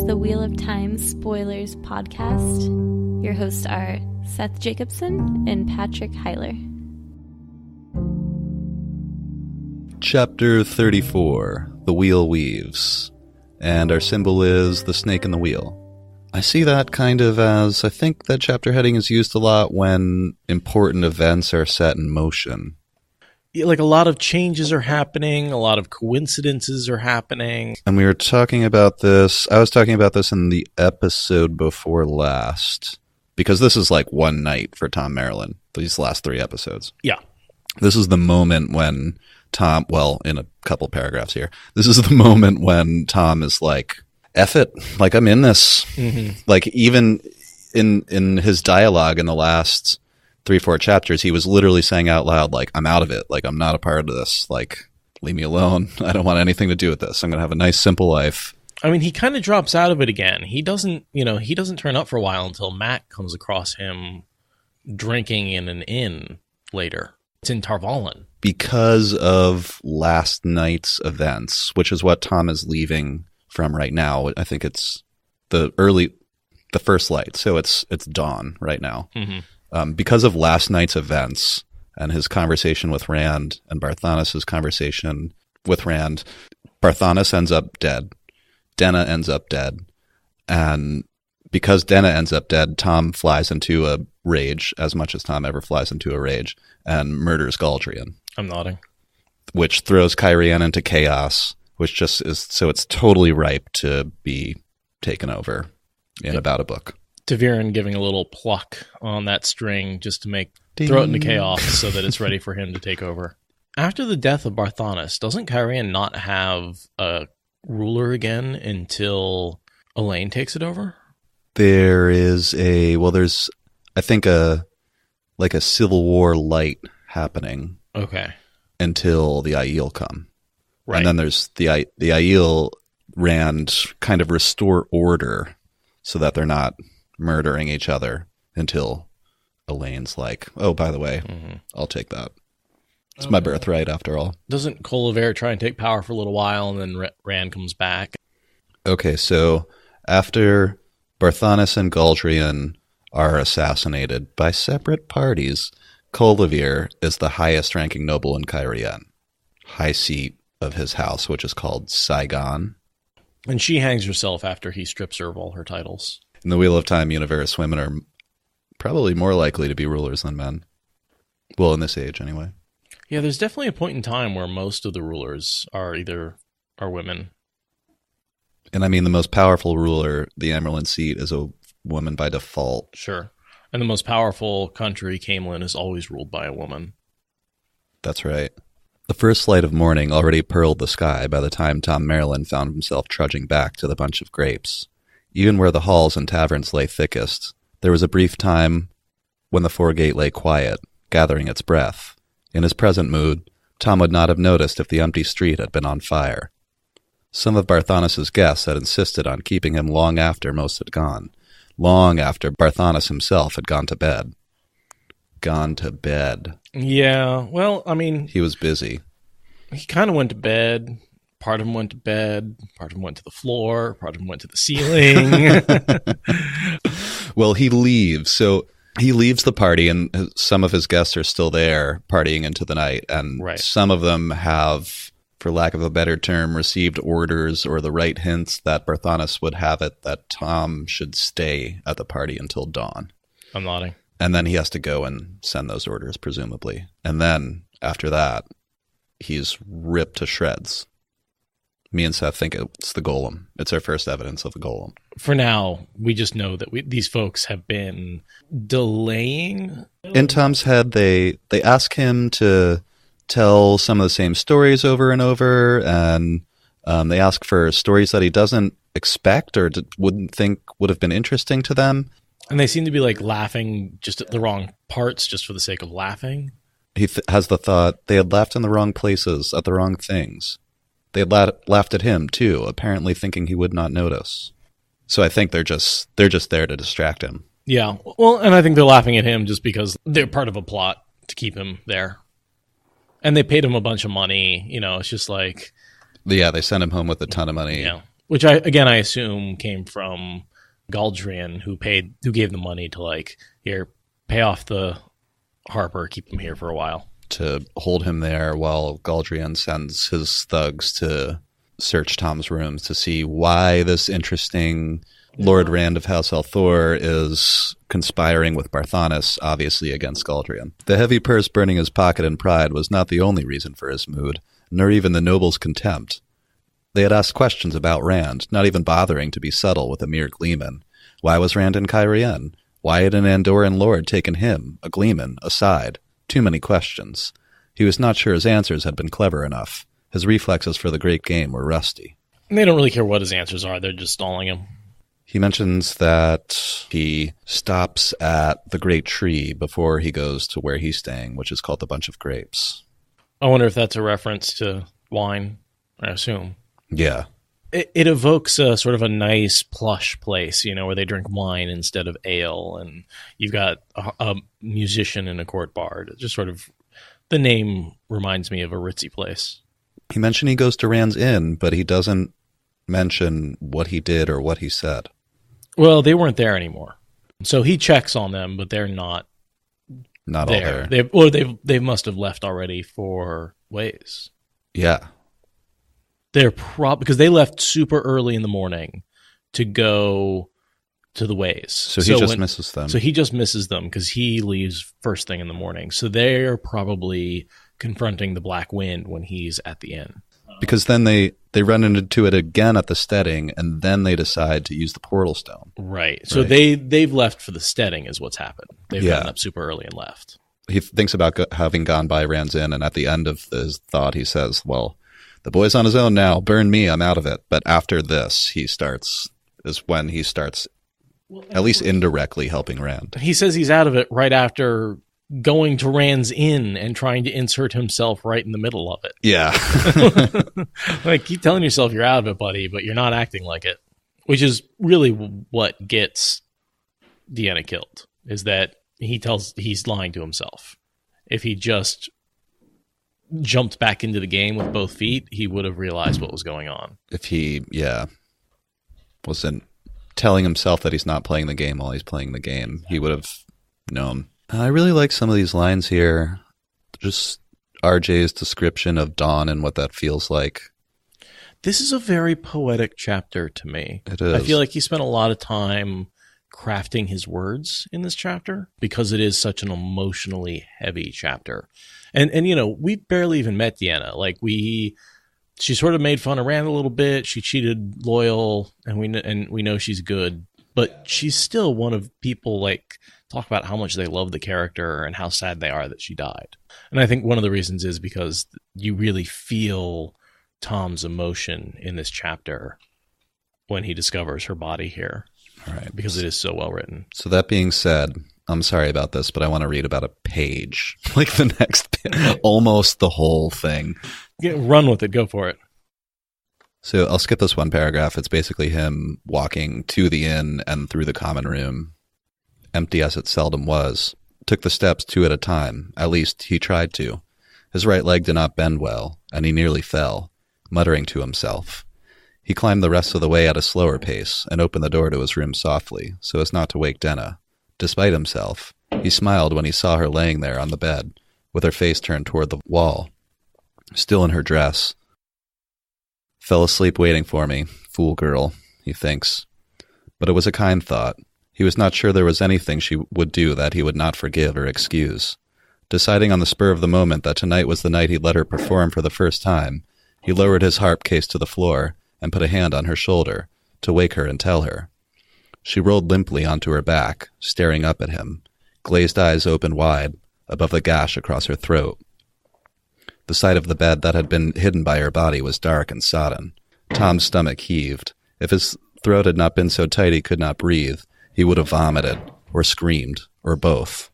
the Wheel of Time Spoilers podcast. Your hosts are Seth Jacobson and Patrick Heiler. Chapter 34, The Wheel Weaves, and our symbol is the snake in the wheel. I see that kind of as, I think that chapter heading is used a lot when important events are set in motion. Like a lot of changes are happening, a lot of coincidences are happening. And we were talking about this, I was talking about this in the episode before last, because this is like one night for Thom Merrilin, these last 3 episodes. Yeah. This is the moment when Thom, well, in a couple paragraphs here, this is the moment when Thom is like, F it, like I'm in this. Mm-hmm. Like even in his dialogue in the last 3-4 chapters, he was literally saying out loud, like, I'm out of it. Like, I'm not a part of this. Like, leave me alone. I don't want anything to do with this. I'm going to have a nice, simple life. I mean, he kind of drops out of it again. He doesn't turn up for a while until Matt comes across him drinking in an inn later. It's in Tarvalin. Because of last night's events, which is what Thom is leaving from right now. I think it's the first light. So it's dawn right now. Mm-hmm. Because of last night's events and his conversation with Rand and Barthanes' conversation with Rand, Barthanes ends up dead. Dena ends up dead. And because Dena ends up dead, Thom flies into a rage, as much as Thom ever flies into a rage, and murders Galldrian. I'm nodding. Which throws Cairhien into chaos, which just is, so it's totally ripe to be taken over in about a book. Ta'Veren giving a little pluck on that string just to throw it into chaos so that it's ready for him to take over. After the death of Barthanes, doesn't Cairhien not have a ruler again until Elaine takes it over? There's I think a civil war light happening. Okay. Until the Aiel come. Right. And then there's the Aiel Rand kind of restore order so that they're not murdering each other until Elaine's like, oh, by the way, I'll take that. It's my birthright after all. Doesn't Colliver try and take power for a little while and then Rand comes back? Okay, so after Barthanes and Galldrian are assassinated by separate parties, Colliver is the highest ranking noble in Cairhien, high seat of his house, which is called Saigon. And she hangs herself after he strips her of all her titles. In the Wheel of Time universe, women are probably more likely to be rulers than men. Well, in this age, anyway. Yeah, there's definitely a point in time where most of the rulers are women. And I mean, the most powerful ruler, the Merrilin seat, is a woman by default. Sure. And the most powerful country, Camelin, is always ruled by a woman. That's right. The first light of morning already pearled the sky by the time Thom Merrilin found himself trudging back to the bunch of grapes. Even where the halls and taverns lay thickest, there was a brief time when the foregate lay quiet, gathering its breath. In his present mood, Thom would not have noticed if the empty street had been on fire. Some of Barthanes' guests had insisted on keeping him long after most had gone, long after Barthanes himself had gone to bed. Gone to bed. Yeah, well, I mean... He was busy. He kind of went to bed. Part of him went to bed, part of him went to the floor, part of him went to the ceiling. Well, he leaves. So he leaves the party, and some of his guests are still there partying into the night. And Some of them have, for lack of a better term, received orders or the right hints that Barthanes would have it that Thom should stay at the party until dawn. I'm nodding. And then he has to go and send those orders, presumably. And then, after that, he's ripped to shreds. Me and Seth think it's the Golem. It's our first evidence of the Golem. For now, we just know that these folks have been delaying. In Thom's head, they ask him to tell some of the same stories over and over, and they ask for stories that he doesn't expect or wouldn't think would have been interesting to them. And they seem to be like laughing just at the wrong parts just for the sake of laughing. He has the thought they had laughed in the wrong places at the wrong things. They had laughed at him, too, apparently thinking he would not notice. So I think they're just there to distract him. Yeah, well, and I think they're laughing at him just because they're part of a plot to keep him there. And they paid him a bunch of money, it's just like... Yeah, they sent him home with a ton of money. Yeah, Which I assume came from Galldrian, who gave the money to, like, here, pay off the Harper, keep him here for a while. To hold him there while Galldrian sends his thugs to search Tom's rooms to see why this interesting Lord Rand of House Althor is conspiring with Barthanes, obviously against Galldrian. The heavy purse burning his pocket in pride was not the only reason for his mood, nor even the noble's contempt. They had asked questions about Rand, not even bothering to be subtle with a mere gleeman. Why was Rand in Cairhien? Why had an Andorran lord taken him, a gleeman, aside? Too many questions. He was not sure his answers had been clever enough. His reflexes for the great game were rusty. And they don't really care what his answers are. They're just stalling him. He mentions that he stops at the great tree before he goes to where he's staying, which is called the Bunch of Grapes. I wonder if that's a reference to wine, I assume. Yeah. It evokes a sort of a nice plush place, where they drink wine instead of ale, and you've got a musician in a court bard. It just sort of, the name reminds me of a ritzy place. He mentioned he goes to Rand's Inn, but he doesn't mention what he did or what he said. Well, they weren't there anymore. So he checks on them, but they're not all there. there. They must have left already for Ways. Yeah. They're because they left super early in the morning to go to the Ways. So he just misses them. So he just misses them because he leaves first thing in the morning. So they're probably confronting the Black Wind when he's at the inn. Because then they run into it again at the steading, and then they decide to use the portal stone. Right. So they've left for the steading is what's happened. They've gotten up super early and left. He thinks about having gone by Rand's Inn, and at the end of his thought, he says, well, the boy's on his own now. Burn me. I'm out of it. But after this, is when he starts at least indirectly helping Rand. He says he's out of it right after going to Rand's Inn and trying to insert himself right in the middle of it. Yeah. Like, keep telling yourself you're out of it, buddy, but you're not acting like it. Which is really what gets Dena killed, is that he's lying to himself. If he just jumped back into the game with both feet, he would have realized what was going on. If he, wasn't telling himself that he's not playing the game while he's playing the game, he would have known. I really like some of these lines here. Just RJ's description of dawn and what that feels like. This is a very poetic chapter to me. It is. I feel like he spent a lot of time crafting his words in this chapter because it is such an emotionally heavy chapter. And we barely even met Dena. Like, she sort of made fun of Rand a little bit. She cheated Loyal, and we know she's good, but she's still one of people, like, talk about how much they love the character and how sad they are that she died. And I think one of the reasons is because you really feel Tom's emotion in this chapter when he discovers her body here. All right. Because it is so well written. So that being said, I'm sorry about this, but I want to read about a page, like the next, almost the whole thing. Run with it. Go for it. So I'll skip this one paragraph. It's basically him walking to the inn and through the common room, empty as it seldom was, took the steps 2 at a time. At least he tried to. His right leg did not bend well, and he nearly fell, muttering to himself. He climbed the rest of the way at a slower pace and opened the door to his room softly, so as not to wake Dena. Despite himself, he smiled when he saw her laying there on the bed, with her face turned toward the wall, still in her dress. Fell asleep waiting for me, fool girl, he thinks. But it was a kind thought. He was not sure there was anything she would do that he would not forgive or excuse. Deciding on the spur of the moment that tonight was the night he'd let her perform for the first time, he lowered his harp case to the floor and put a hand on her shoulder to wake her and tell her. She rolled limply onto her back, staring up at him, glazed eyes open wide, above the gash across her throat. The side of the bed that had been hidden by her body was dark and sodden. Tom's stomach heaved. If his throat had not been so tight he could not breathe, he would have vomited, or screamed, or both.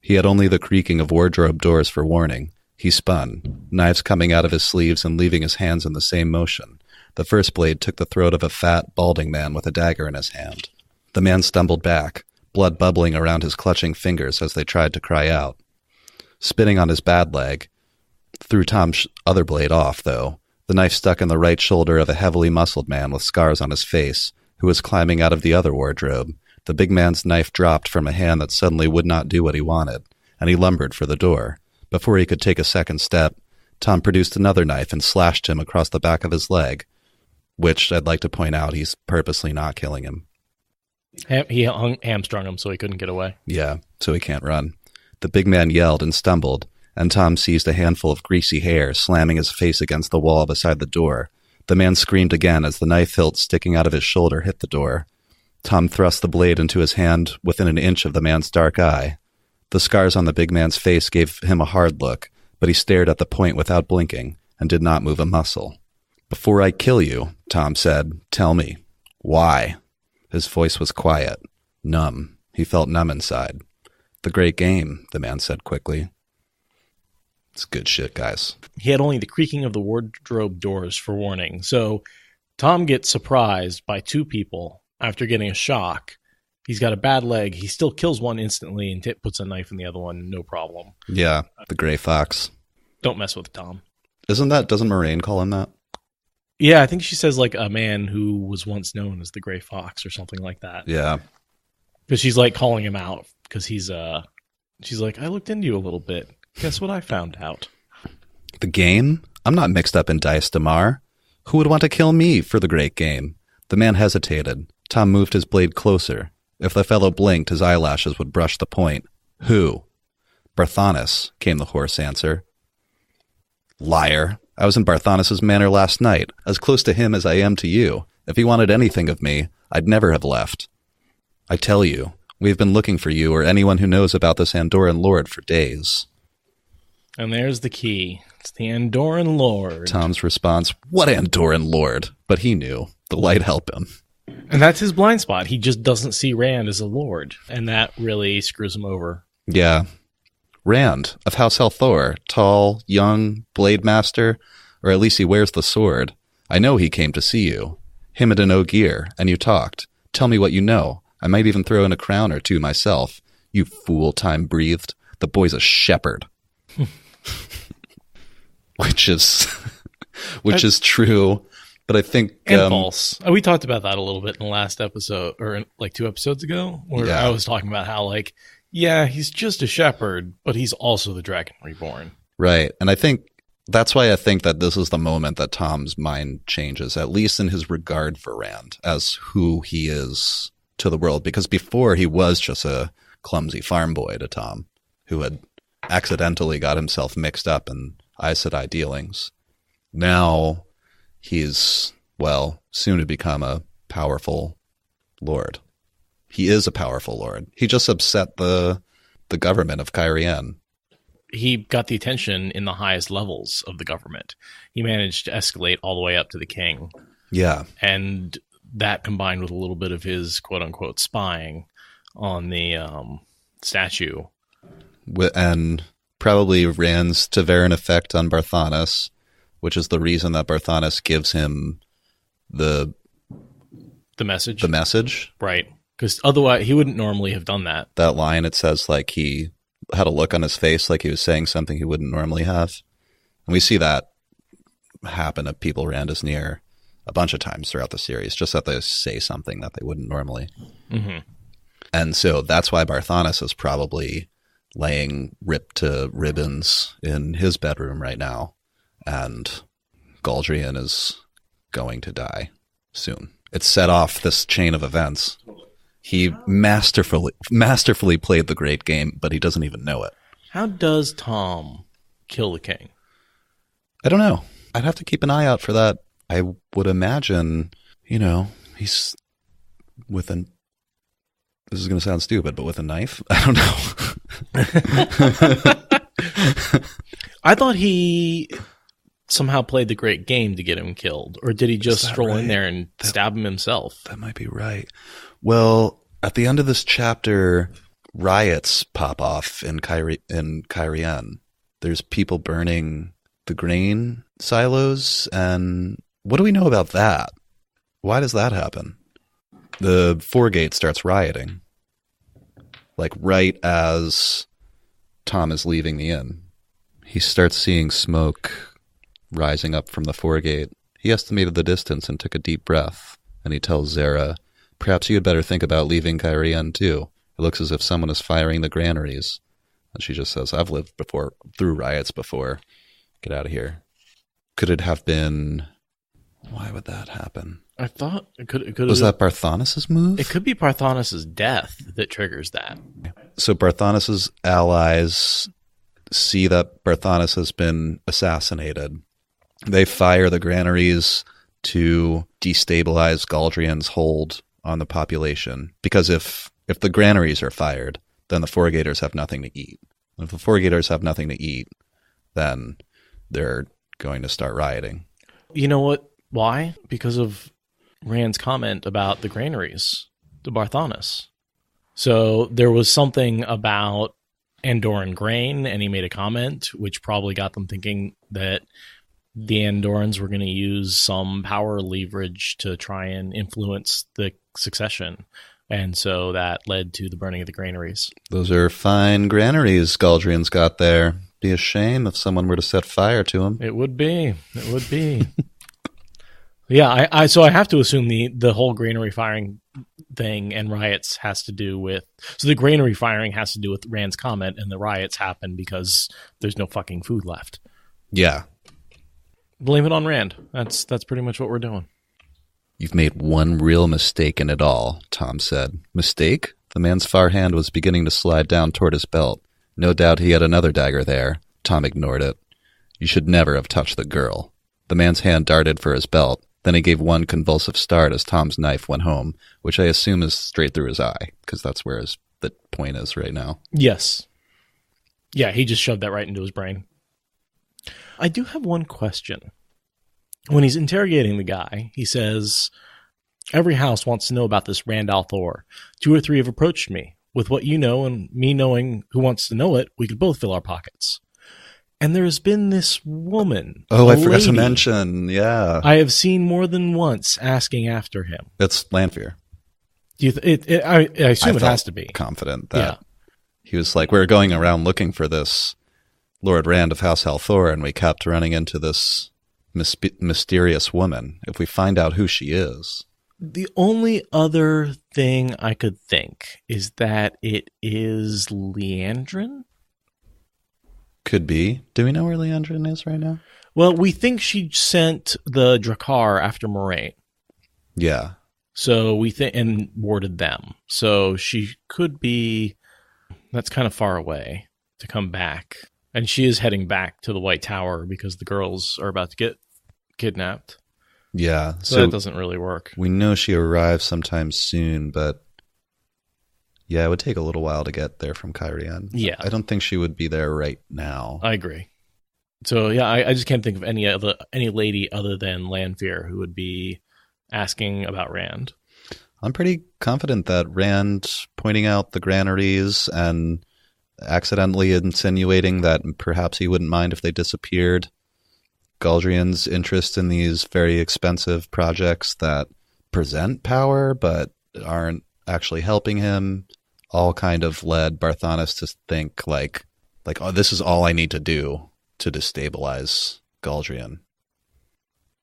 He had only the creaking of wardrobe doors for warning. He spun, knives coming out of his sleeves and leaving his hands in the same motion. The first blade took the throat of a fat, balding man with a dagger in his hand. The man stumbled back, blood bubbling around his clutching fingers as they tried to cry out. Spinning on his bad leg, threw Tom's other blade off, though, The knife stuck in the right shoulder of a heavily muscled man with scars on his face, who was climbing out of the other wardrobe. The big man's knife dropped from a hand that suddenly would not do what he wanted, and he lumbered for the door. Before he could take a second step, Thom produced another knife and slashed him across the back of his leg, which I'd like to point out he's purposely not killing him. He hamstrung him so he couldn't get away. Yeah, so he can't run. The big man yelled and stumbled, and Thom seized a handful of greasy hair, slamming his face against the wall beside the door. The man screamed again as the knife hilt sticking out of his shoulder hit the door. Thom thrust the blade into his hand within an inch of the man's dark eye. The scars on the big man's face gave him a hard look, but he stared at the point without blinking and did not move a muscle. "Before I kill you," Thom said, "tell me, why?" His voice was quiet, numb. He felt numb inside. "The great game," the man said quickly. It's good shit, guys. He had only the creaking of the wardrobe doors for warning, so Thom gets surprised by two people after getting a shock. He's got a bad leg. He still kills one instantly and puts a knife in the other one, no problem. Yeah, the gray fox. Don't mess with Thom. Doesn't Moraine call him that? Yeah, I think she says like a man who was once known as the Gray Fox or something like that. Yeah. Because she's like calling him out because she's like, "I looked into you a little bit. Guess what I found out?" The game? I'm not mixed up in Dice Damar. Who would want to kill me for the great game? The man hesitated. Thom moved his blade closer. If the fellow blinked, his eyelashes would brush the point. "Who?" "Barthanes," came the hoarse answer. "Liar. I was in Barthanes' manor last night, as close to him as I am to you. If he wanted anything of me, I'd never have left. I tell you, we have been looking for you or anyone who knows about this Andorran lord for days." And there's the key. It's the Andorran lord. Thom's response, "What Andorran lord?" But he knew. The light helped him. And that's his blind spot. He just doesn't see Rand as a lord. And that really screws him over. Yeah. Rand, of House Helthor, tall, young, blade master, or at least he wears the sword. I know he came to see you. Him and an Ogier, and you talked. Tell me what you know. I might even throw in a crown or two myself. You fool, Time breathed. The boy's a shepherd. Which is true, but I think... And false. We talked about that a little bit in the last episode, or like 2 episodes ago, where yeah. I was talking about how, like, yeah, he's just a shepherd, but he's also the Dragon Reborn. Right, and I think that's why I think that this is the moment that Thom's mind changes, at least in his regard for Rand, as who he is to the world, because before he was just a clumsy farm boy to Thom, who had accidentally got himself mixed up in Aes Sedai dealings. Now he's, well, soon to become a powerful lord. He is a powerful lord. He just upset the government of Cairhien. He got the attention in the highest levels of the government. He managed to escalate all the way up to the king. Yeah. And that combined with a little bit of his quote-unquote spying on the statue. And probably Rand's Taveran effect on Barthanes, which is the reason that Barthanes gives him the message. The message. Right. Because otherwise he wouldn't normally have done that. That line, it says like he had a look on his face like he was saying something he wouldn't normally have. And we see that happen to people Rand is near a bunch of times throughout the series, just that they say something that they wouldn't normally. Mm-hmm. And so that's why Barthanes is probably laying ripped to ribbons in his bedroom right now. And Galldrian is going to die soon. It set off this chain of events. He masterfully played the great game, but he doesn't even know it. How does Thom kill the king? I don't know. I'd have to keep an eye out for that. I would imagine, he's with an... This is going to sound stupid, but with a knife? I don't know. I thought he somehow played the great game to get him killed. Or did he just stroll in there and stab him himself? That might be right. Well, at the end of this chapter, riots pop off in Cairhien. There's people burning the grain silos. And what do we know about that? Why does that happen? The Foregate starts rioting, like right as Thom is leaving the inn. He starts seeing smoke rising up from the foregate. He estimated the distance and took a deep breath, and he tells Zara, "Perhaps you had better think about leaving Cairhien too. It looks as if someone is firing the granaries." And she just says, "I've lived through riots before. Get out of here." Could it have been... Why would that happen? I thought it could Was that Barthanes' move? It could be Barthanes' death that triggers that. So Barthanes' allies see that Barthanes has been assassinated. They fire the granaries to destabilize Galldrian's hold on the population. Because if the granaries are fired, then the foregators have nothing to eat. And if the foregators have nothing to eat, then they're going to start rioting. You know what? Why? Because of Rand's comment about the granaries to Barthanes. So there was something about Andorran grain, and he made a comment which probably got them thinking that the Andorrans were going to use some power leverage to try and influence the succession. And so that led to the burning of the granaries. Those are fine granaries Galldrian's got there. Be a shame if someone were to set fire to them. It would be. It would be. Yeah, so I have to assume the whole granary firing thing and riots has to do with... So the granary firing has to do with Rand's comment, and the riots happen because there's no fucking food left. Yeah. Blame it on Rand. That's pretty much what we're doing. "You've made one real mistake in it all," Thom said. "Mistake?" The man's far hand was beginning to slide down toward his belt. No doubt he had another dagger there. Thom ignored it. "You should never have touched the girl." The man's hand darted for his belt. Then he gave one convulsive start as Tom's knife went home, which I assume is straight through his eye, because that's where the point is right now. Yes. Yeah, he just shoved that right into his brain. I do have one question. When he's interrogating the guy, he says, "Every house wants to know about this Rand al'Thor. 2 or 3 have approached me. With what you know and me knowing who wants to know it, we could both fill our pockets. And there has been this woman." Oh, I forgot to mention. Yeah. "I have seen more than once asking after him." It's Lanfear. I assume it has to be. Confident that he was like, "We're going around looking for this Lord Rand of House al'Thor, and we kept running into this mysterious woman. If we find out who she is..." The only other thing I could think is that it is Liandrin. Could be. Do we know where Liandrin is right now? Well, we think she sent the Drakkar after Moraine. Yeah. So we think, and warded them. So she could be, that's kind of far away to come back. And she is heading back to the White Tower because the girls are about to get kidnapped. Yeah. So that doesn't really work. We know she arrives sometime soon, but yeah, it would take a little while to get there from Cairhien. Yeah. I don't think she would be there right now. I agree. So yeah, I just can't think of any lady other than Lanfear who would be asking about Rand. I'm pretty confident that Rand pointing out the granaries and accidentally insinuating that perhaps he wouldn't mind if they disappeared, Galldrian's interest in these very expensive projects that present power but aren't actually helping him, all kind of led Barthanes to think like, oh, this is all I need to do to destabilize Galldrian.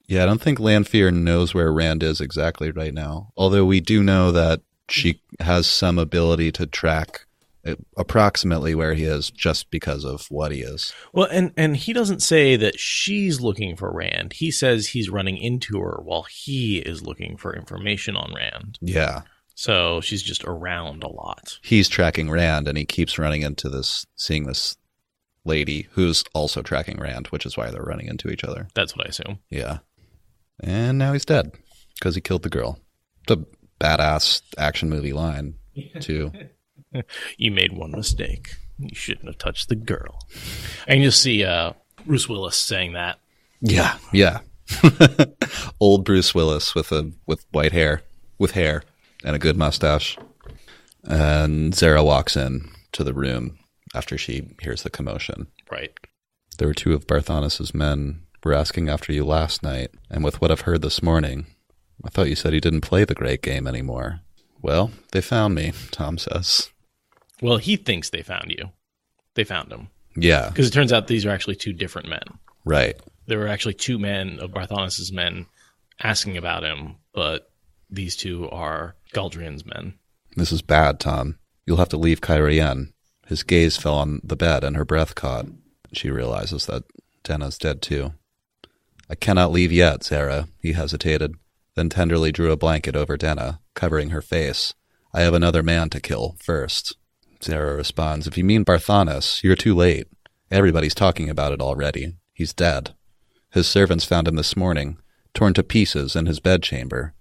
Yeah, I don't think Lanfear knows where Rand is exactly right now, although we do know that she has some ability to track approximately where he is just because of what he is. Well, and he doesn't say that she's looking for Rand. He says he's running into her while he is looking for information on Rand. Yeah. So she's just around a lot. He's tracking Rand, and he keeps running into seeing this lady who's also tracking Rand, which is why they're running into each other. That's what I assume. Yeah. And now he's dead because he killed the girl. It's a badass action movie line, too. You made one mistake. You shouldn't have touched the girl. I can just see Bruce Willis saying that. Yeah, yeah. Old Bruce Willis with white hair, and a good mustache. And Zara walks in to the room after she hears the commotion. Right. There were 2 of Barthanes' men were asking after you last night, and with what I've heard this morning, I thought you said you didn't play the great game anymore. Well, they found me, Thom says. Well, he thinks they found you. They found him. Yeah. Because it turns out these are actually 2 different men. Right. There were actually 2 men of Barthanes' men asking about him, but these 2 are Galldrian's men. This is bad, Tom. You'll have to leave Cairhien. His gaze fell on the bed and her breath caught. She realizes that Dena's dead too. I cannot leave yet, Sarah, he hesitated, then tenderly drew a blanket over Dena, covering her face. I have another man to kill first. Sarah responds, if you mean Barthanes, you're too late. Everybody's talking about it already. He's dead. His servants found him this morning, torn to pieces in his bedchamber.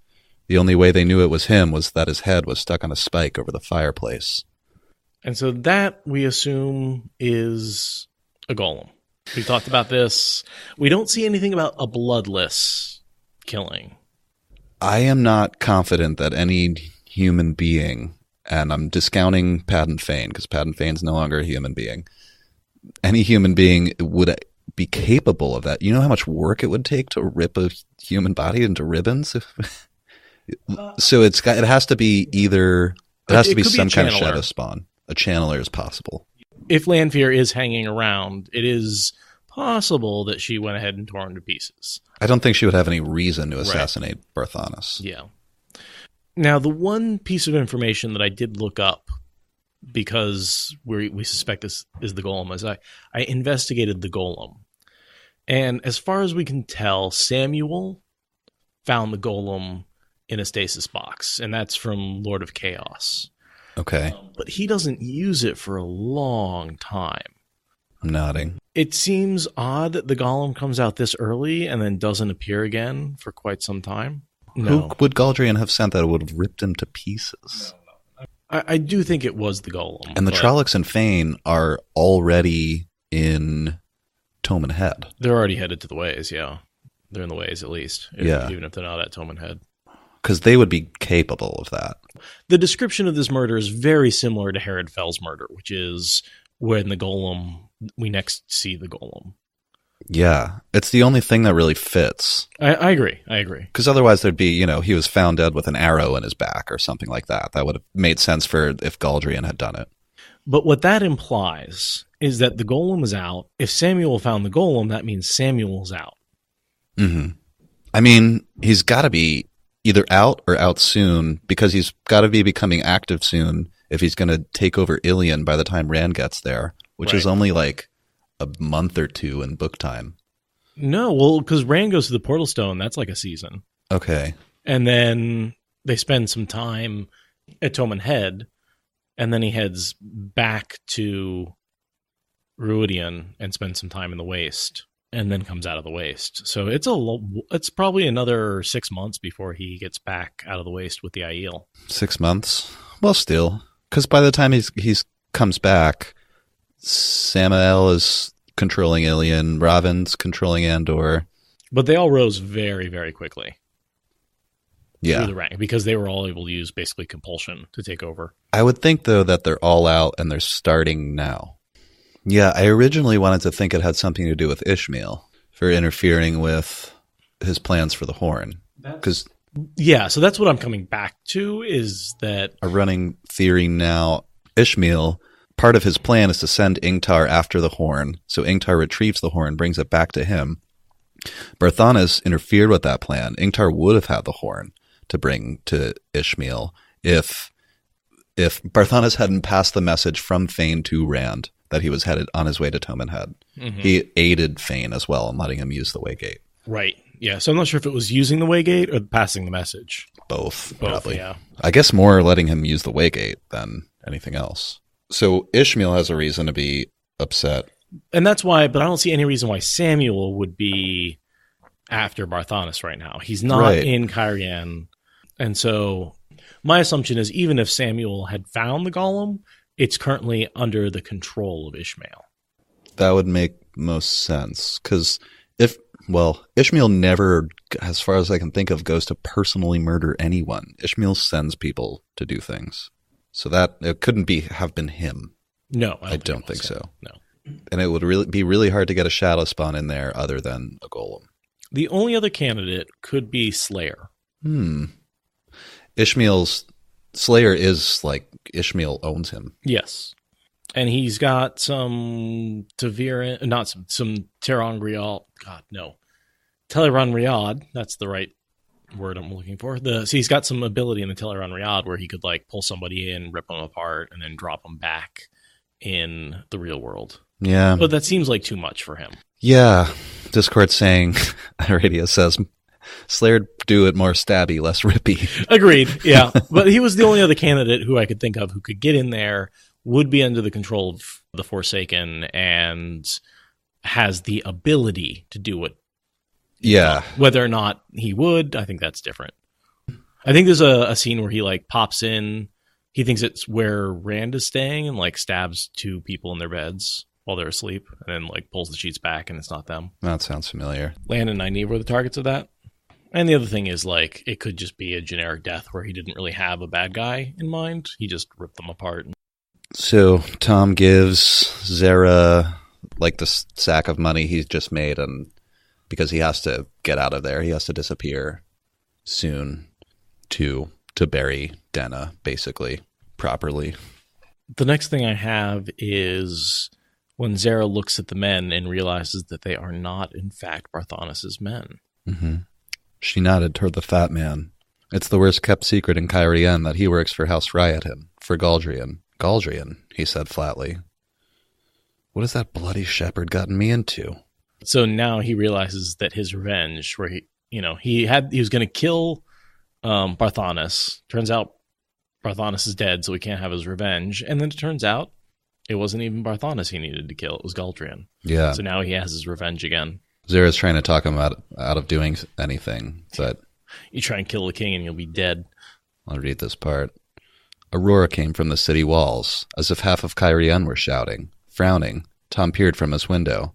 The only way they knew it was him was that his head was stuck on a spike over the fireplace. And so that, we assume, is a golem. We talked about this. We don't see anything about a bloodless killing. I am not confident that any human being, and I'm discounting Fain, because Fain's no longer a human being, any human being would be capable of that. You know how much work it would take to rip a human body into ribbons? So it has to be either, it has to be some kind of shadow spawn. A channeler is possible. If Lanfear is hanging around, it is possible that she went ahead and tore him to pieces. I don't think she would have any reason to assassinate Barthanes. Yeah. Now, the one piece of information that I did look up, because we suspect this is the Golem, is I investigated the Golem. And as far as we can tell, Samuel found the Golem in a stasis box, and that's from Lord of Chaos. Okay. But he doesn't use it for a long time. I'm nodding. It seems odd that the Golem comes out this early and then doesn't appear again for quite some time. No. Who would Galldrian have sent that would have ripped him to pieces? No. I do think it was the Golem. And the Trollocs and Fain are already in Toman Head. They're already headed to the Ways, yeah. They're in the Ways, at least. Yeah. Even if they're not at Toman Head. Because they would be capable of that. The description of this murder is very similar to Herod Fell's murder, which is when the Golem, we next see the Golem. Yeah. It's the only thing that really fits. I agree. Because otherwise there'd be, he was found dead with an arrow in his back or something like that. That would have made sense for if Galldrian had done it. But what that implies is that the Golem is out. If Samuel found the Golem, that means Samuel's out. Mm-hmm. I mean, he's got to be either out or out soon, because he's got to be becoming active soon if he's going to take over Ilion by the time Rand gets there, which is only like a month or 2 in book time. No, well, because Rand goes to the Portal Stone, that's like a season. Okay. And then they spend some time at Toman Head, and then he heads back to Ruidian and spends some time in the Waste, and then comes out of the Waste. So it's probably another 6 months before he gets back out of the Waste with the Aiel. 6 months? Well, still. Because by the time he's comes back, Samael is controlling Ilion, Raven's controlling Andor. But they all rose very, very quickly. Yeah. Through the rank, because they were all able to use basically compulsion to take over. I would think, though, that they're all out and they're starting now. Yeah, I originally wanted to think it had something to do with Ishmael for interfering with his plans for the Horn. Yeah, so that's what I'm coming back to, is that a running theory now, Ishmael, part of his plan is to send Ingtar after the Horn. So Ingtar retrieves the Horn, brings it back to him. Barthanes interfered with that plan. Ingtar would have had the Horn to bring to Ishmael if Barthanes hadn't passed the message from Fain to Rand that he was headed on his way to Toman Head. Mm-hmm. He aided Fain as well in letting him use the Waygate. Right. Yeah. So I'm not sure if it was using the Waygate or passing the message. Both probably. Yeah. I guess more letting him use the Waygate than anything else. So Ishmael has a reason to be upset. And that's why, but I don't see any reason why Samuel would be after Barthanes right now. He's not in Cairhien. And so my assumption is, even if Samuel had found the Golem, it's currently under the control of Ishmael. That would make most sense. Because Ishmael never, as far as I can think of, goes to personally murder anyone. Ishmael sends people to do things. So that it couldn't have been him. No, I don't think so. No. And it would be really hard to get a shadow spawn in there other than a Golem. The only other candidate could be Slayer. Ishmael's Slayer is like Ishmael owns him. Yes. And he's got some some Terangrial. God, no. Teleron Riad. That's the right word I'm looking for. So he's got some ability in the Teleron Riad where he could like pull somebody in, rip them apart, and then drop them back in the real world. Yeah. But that seems like too much for him. Yeah. Discord saying, Iradia says, Slayer do it more stabby, less rippy. Agreed. Yeah. But he was the only other candidate who I could think of who could get in there, would be under the control of the Forsaken, and has the ability to do it. Yeah. Whether or not he would, I think that's different. I think there's a scene where he like pops in. He thinks it's where Rand is staying and like stabs two people in their beds while they're asleep, and then like pulls the sheets back and it's not them. That sounds familiar. Lan and Nynaeve were the targets of that. And the other thing is like it could just be a generic death where he didn't really have a bad guy in mind. He just ripped them apart. So Thom gives Zara like the sack of money he's just made, and because he has to get out of there, he has to disappear soon to bury Dena, basically, properly. The next thing I have is when Zara looks at the men and realizes that they are not, in fact, Barthanes' men. Mm-hmm. She nodded toward the fat man. It's the worst kept secret in Cairhien that he works for House Riotin, for Galldrian. Galldrian, he said flatly. What has that bloody shepherd gotten me into? So now he realizes that his revenge, where he was going to kill Barthanes. Turns out Barthanes is dead, so he can't have his revenge. And then it turns out it wasn't even Barthanes he needed to kill. It was Galldrian. Yeah. So now he has his revenge again. Zara's trying to talk him out of doing anything, but... You try and kill the king and you'll be dead. I'll read this part. A roar came from the city walls, as if half of Cairhien were shouting. Frowning, Thom peered from his window.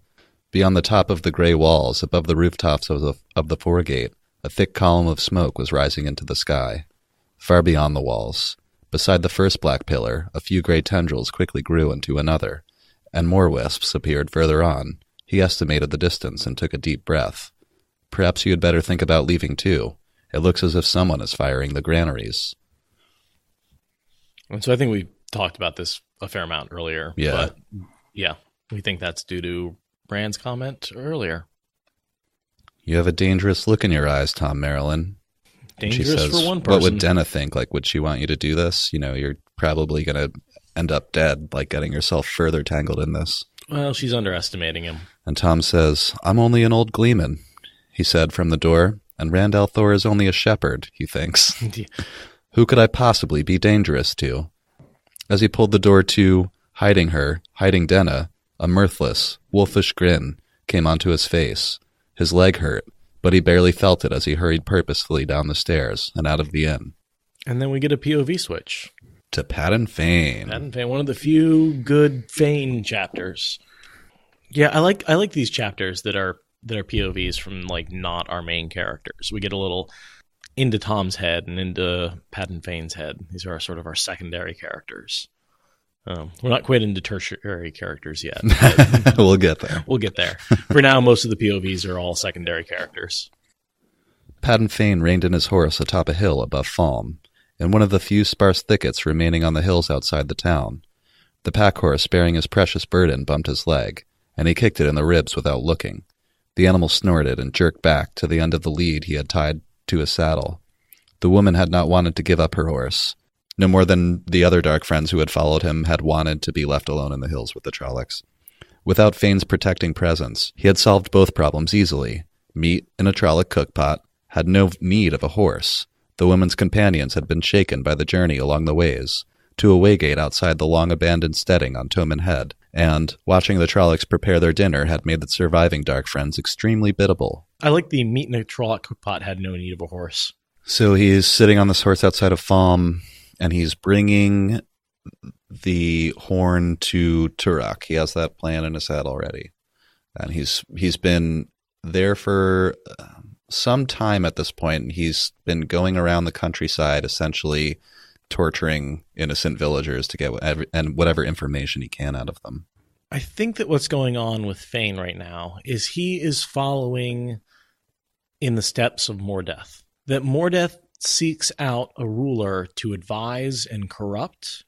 Beyond the top of the gray walls, above the rooftops of the foregate, a thick column of smoke was rising into the sky. Far beyond the walls, beside the first black pillar, a few gray tendrils quickly grew into another, and more wisps appeared further on. He estimated the distance and took a deep breath. Perhaps you had better think about leaving too. It looks as if someone is firing the granaries. And so I think we talked about this a fair amount earlier. Yeah. But yeah, we think that's due to Rand's comment earlier. You have a dangerous look in your eyes, Thom Merrilin. Dangerous She says, for one person. What would Dena think? Like, would she want you to do this? You know, you're probably going to end up dead, like getting yourself further tangled in this. Well, she's underestimating him. And Thom says, I'm only an old gleeman, he said from the door, and Rand al'Thor is only a shepherd, he thinks. Who could I possibly be dangerous to? As he pulled the door to, hiding Dena, a mirthless, wolfish grin came onto his face. His leg hurt, but he barely felt it as he hurried purposefully down the stairs and out of the inn. And then we get a POV switch. To Fain. Fain, one of the few good Fain chapters. Yeah, I like these chapters that are POVs from like not our main characters. We get a little into Tom's head and into Fain's head. These are sort of our secondary characters. We're not quite into tertiary characters yet. We'll get there. We'll get there. For now, most of the POVs are all secondary characters. Fain reined in his horse atop a hill above Thom, in one of the few sparse thickets remaining on the hills outside the town. The pack horse, bearing his precious burden, bumped his leg, and he kicked it in the ribs without looking. The animal snorted and jerked back to the end of the lead he had tied to his saddle. The woman had not wanted to give up her horse, no more than the other dark friends who had followed him had wanted to be left alone in the hills with the Trollocs. Without Fain's protecting presence, he had solved both problems easily. Meat in a Trolloc cookpot had no need of a horse. The woman's companions had been shaken by the journey along the ways, to a waygate outside the long-abandoned steading on Toman Head, and, watching the Trollocs prepare their dinner had made the surviving dark friends extremely biddable. I like the meat in a Trolloc cookpot had no need of a horse. So he's sitting on this horse outside of Thom, and he's bringing the horn to Turak. He has that plan in his head already. And he's been there for some time at this point. He's been going around the countryside, essentially torturing innocent villagers to get whatever information he can out of them. I think that what's going on with Fain right now is he is following in the steps of Mordeth. That Mordeth seeks out a ruler to advise and corrupt,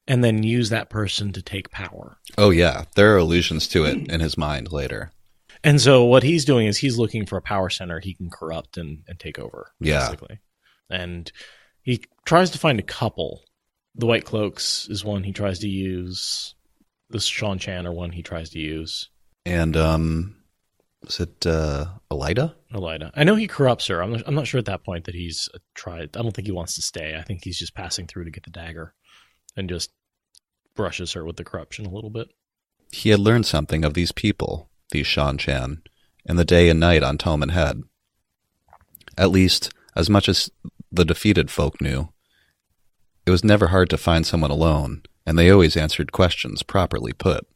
and then use that person to take power. Oh, yeah. There are allusions to it in his mind later. And so what he's doing is he's looking for a power center he can corrupt and take over, basically. And he tries to find a couple. The White Cloaks is one he tries to use. The Sean Chan are one he tries to use. And, is it Elida? Elida. I know he corrupts her. I'm not sure at that point that he's tried. I don't think he wants to stay. I think he's just passing through to get the dagger and just brushes her with the corruption a little bit. He had learned something of these people, these Shan Chan, in the day and night on Toman Head. At least, as much as the defeated folk knew. It was never hard to find someone alone, and they always answered questions properly put.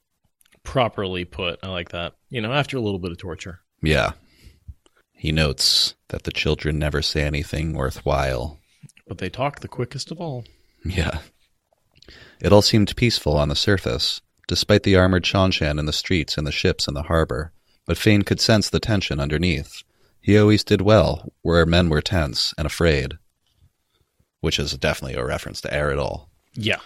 Properly put. I like that. After a little bit of torture. Yeah. He notes that the children never say anything worthwhile. But they talk the quickest of all. Yeah. It all seemed peaceful on the surface, despite the armored Shanshan in the streets and the ships in the harbor, but Fain could sense the tension underneath. He always did well where men were tense and afraid. Which is definitely a reference to Eridol. Yeah.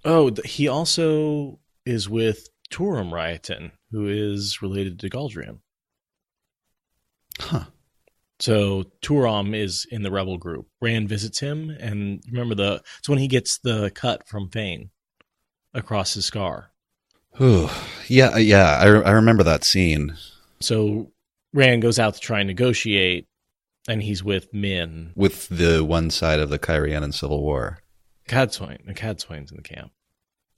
Oh, he also is with Turam Raiatan, who is related to Galldrian. Huh. So Turam is in the rebel group. Rand visits him, and remember it's when he gets the cut from Fain across his scar. Ooh, yeah. I remember that scene. So Rand goes out to try and negotiate, and he's with Min. With the one side of the Cairhien Civil War. Cadswain's in the camp.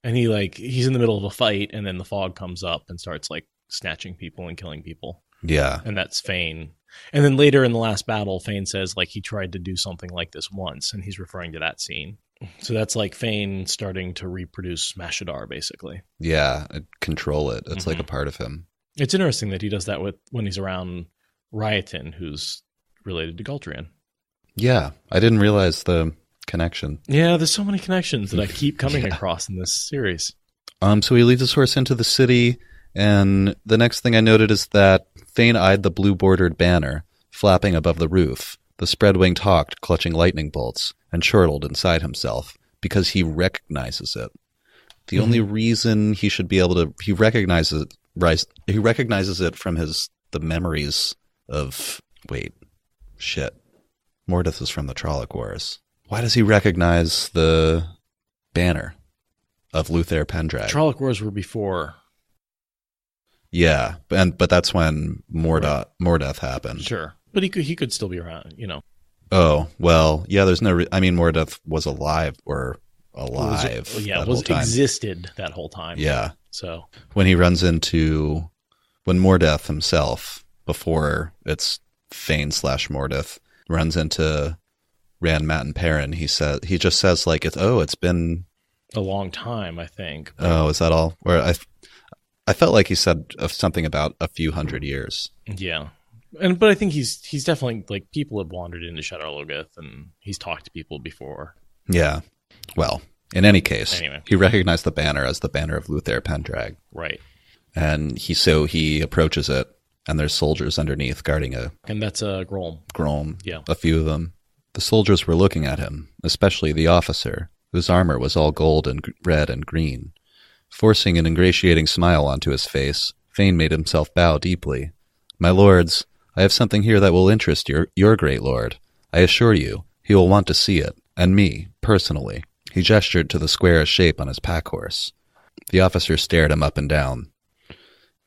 And he's in the middle of a fight, and then the fog comes up and starts snatching people and killing people. Yeah. And that's Fain. And then later in the last battle, Fain says he tried to do something like this once, and he's referring to that scene. So that's Fain starting to reproduce Mashadar, basically. Yeah, control it. It's like a part of him. It's interesting that he does that when he's around Raiatan, who's related to Galldrian. Yeah, I didn't realize the connection. Yeah, there's so many connections that I keep coming across in this series. So he leads his horse into the city, and the next thing I noted is that Fain eyed the blue-bordered banner flapping above the roof, the spread-winged hawk clutching lightning bolts, and chortled inside himself, because he recognizes it. The only reason he should be able to... He recognizes it from the memories of... Wait. Shit. Mordeth is from the Trolloc Wars. Why does he recognize the banner of Luthair Pendrag? Trolloc Wars were before. Yeah, but that's when Mordeth happened. Sure. But he could still be around, Oh, well, yeah, there's no... Mordeth was alive existed that whole time. Yeah. So when he runs into... When Mordeth himself, before it's Fain / Mordeth, runs into Rand, Matt, and Perrin, he just says it's been a long time, I think. Oh, is that all? Or I felt like he said something about a few hundred years. Yeah. But I think he's definitely people have wandered into Shadar Logoth, and he's talked to people before. Yeah. Well, in any case, anyway. He recognized the banner as the banner of Luthair Pendrag. Right. And he approaches it, and there's soldiers underneath guarding it. And that's a Golem. Golem. Yeah. A few of them. The soldiers were looking at him, especially the officer, whose armor was all gold and red and green. Forcing an ingratiating smile onto his face, Fain made himself bow deeply. My lords, I have something here that will interest your great lord. I assure you, he will want to see it, and me, personally. He gestured to the squarish shape on his pack horse. The officer stared him up and down.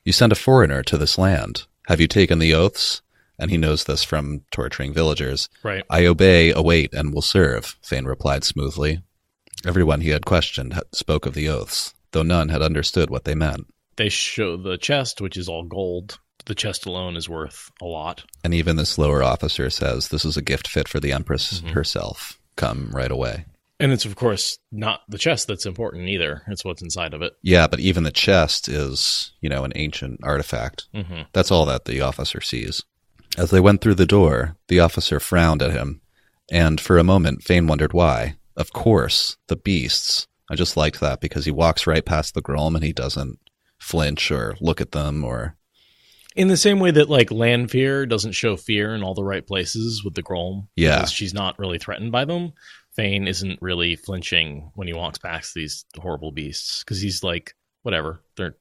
You sent a foreigner to this land. Have you taken the oaths? And he knows this from torturing villagers. Right. I obey, await, and will serve, Fain replied smoothly. Everyone he had questioned spoke of the oaths, though none had understood what they meant. They show the chest, which is all gold. The chest alone is worth a lot. And even this lower officer says this is a gift fit for the Empress herself. Come right away. And it's, of course, not the chest that's important either. It's what's inside of it. Yeah, but even the chest is, an ancient artifact. Mm-hmm. That's all that the officer sees. As they went through the door, the officer frowned at him. And for a moment, Fain wondered why. Of course, the beasts. I just liked that because he walks right past the Golem and he doesn't flinch or look at them or... In the same way that, Lanfear doesn't show fear in all the right places with the Golem. Yeah. Because she's not really threatened by them. Fain isn't really flinching when he walks past these horrible beasts because he's like, whatever, they're,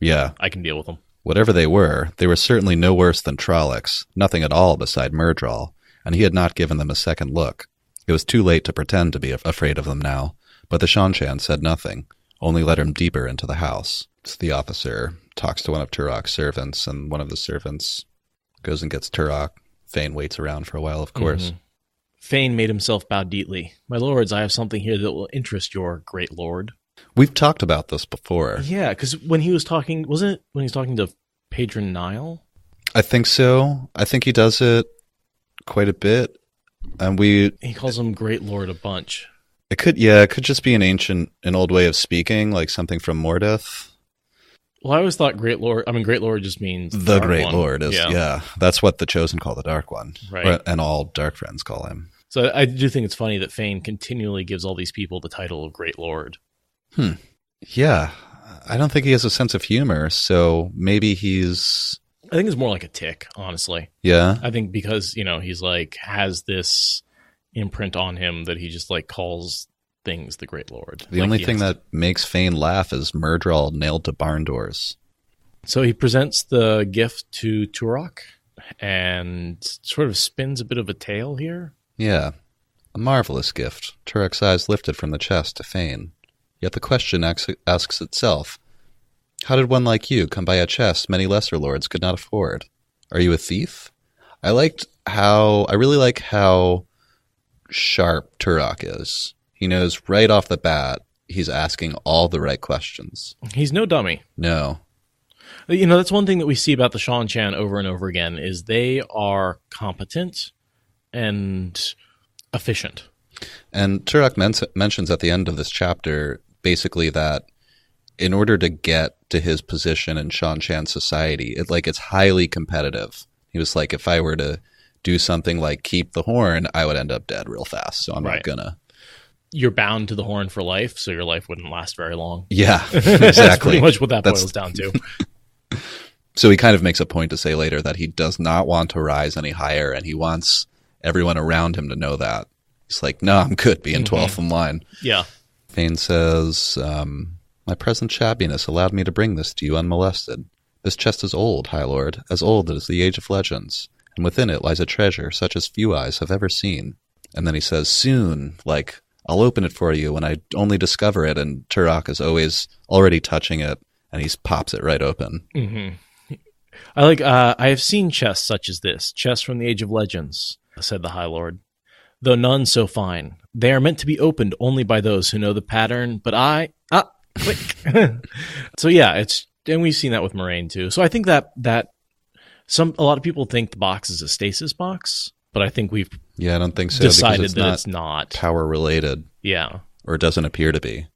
Yeah. I can deal with them. Whatever they were certainly no worse than Trollocs, nothing at all beside Myrddraal, and he had not given them a second look. It was too late to pretend to be afraid of them now, but the Seanchan said nothing, only led him deeper into the house. So the officer talks to one of Turak's servants, and one of the servants goes and gets Turak. Fain waits around for a while, of course. Mm-hmm. Fain made himself bow deeply. My lords, I have something here that will interest your great lord. We've talked about this before. Yeah, because when he was talking, wasn't it when he was talking to Patron Nile? I think so. I think he does it quite a bit. And he calls him Great Lord a bunch. It could just be an old way of speaking, like something from Mordeth. Well, I always thought Great Lord just means the Great one. Lord is, yeah. That's what the Chosen call the Dark One. Right. And all Dark Friends call him. So I do think it's funny that Fain continually gives all these people the title of Great Lord. Yeah. I don't think he has a sense of humor, so maybe I think it's more like a tick, honestly. Yeah? I think because, he's like, has this imprint on him that he just like calls things the Great Lord. The only thing that makes Fain laugh is Myrddraal nailed to barn doors. So he presents the gift to Turak and sort of spins a bit of a tale here. Yeah. A marvelous gift. Turak's eyes lifted from the chest to Fain. Yet the question asks itself, how did one like you come by a chest many lesser lords could not afford? Are you a thief? I really like how sharp Turak is. He knows right off the bat he's asking all the right questions. He's no dummy. No. That's one thing that we see about the Seanchan over and over again is they are competent and efficient. And Turak mentions at the end of this chapter basically that in order to get to his position in Seanchan society, it's highly competitive. He was like, if I were to do something like keep the horn, I would end up dead real fast. So I'm not gonna. You're bound to the horn for life, so your life wouldn't last very long. Yeah, exactly. That's pretty much what that boils down to. So he kind of makes a point to say later that he does not want to rise any higher, and he wants everyone around him to know that. He's like, no, I'm good being 12th in line. Yeah. Fain says, my present shabbiness allowed me to bring this to you unmolested. This chest is old, High Lord, as old as the age of legends, and within it lies a treasure such as few eyes have ever seen. And then he says, soon, I'll open it for you when I only discover it, and Turak is always already touching it, and he pops it right open. Mm-hmm. I have seen chests such as this, chests from the Age of Legends, said the High Lord, though none so fine. They are meant to be opened only by those who know the pattern, but quick. So yeah, and we've seen that with Moraine too. So I think that a lot of people think the box is a stasis box, but I think we've I don't think so, decided that it's not power related. Yeah. Or it doesn't appear to be.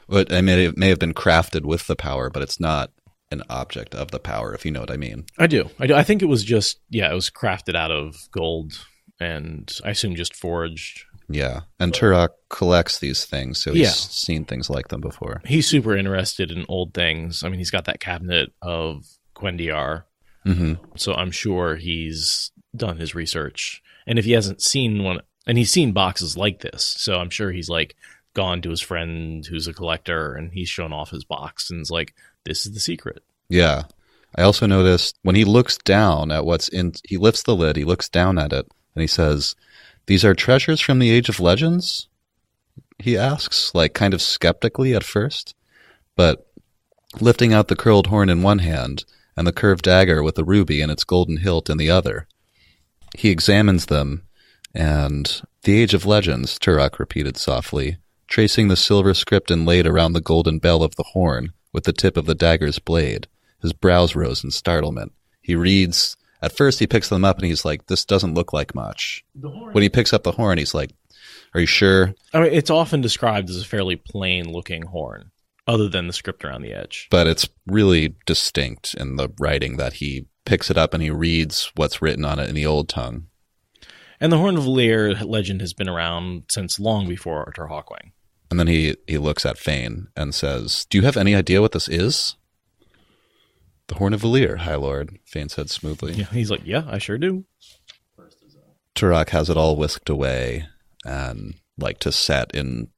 But I mean, it may have been crafted with the power, but it's not an object of the power, if you know what I mean. I do. I think it was just, it was crafted out of gold and I assume just forged. Yeah. And Turak collects these things, so he's seen things like them before. He's super interested in old things. I mean, he's got that cabinet of Gwendiar. Mm-hmm. So I'm sure he's done his research. And if he hasn't seen one, and he's seen boxes like this, so I'm sure he's gone to his friend who's a collector and he's shown off his box and is like, this is the secret. Yeah. I also noticed when he looks down at he lifts the lid, he looks down at it, and he says, these are treasures from the Age of Legends? He asks, kind of skeptically at first, but lifting out the curled horn in one hand and the curved dagger with the ruby and its golden hilt in the other. He examines them, and the Age of Legends, Turak repeated softly, tracing the silver script inlaid around the golden bell of the horn with the tip of the dagger's blade. His brows rose in startlement. He reads. At first, he picks them up, and he's like, this doesn't look like much. When he picks up the horn, he's like, are you sure? I mean, it's often described as a fairly plain-looking horn, other than the script around the edge. But it's really distinct in the writing that he picks it up and he reads what's written on it in the old tongue. And the Horn of Valir legend has been around since long before Arthur Hawkwing. And then he looks at Fain and says, do you have any idea what this is? The Horn of Valir, High Lord, Fain said smoothly. Yeah, he's like, yeah, I sure do. Turak has it all whisked away, and like to set in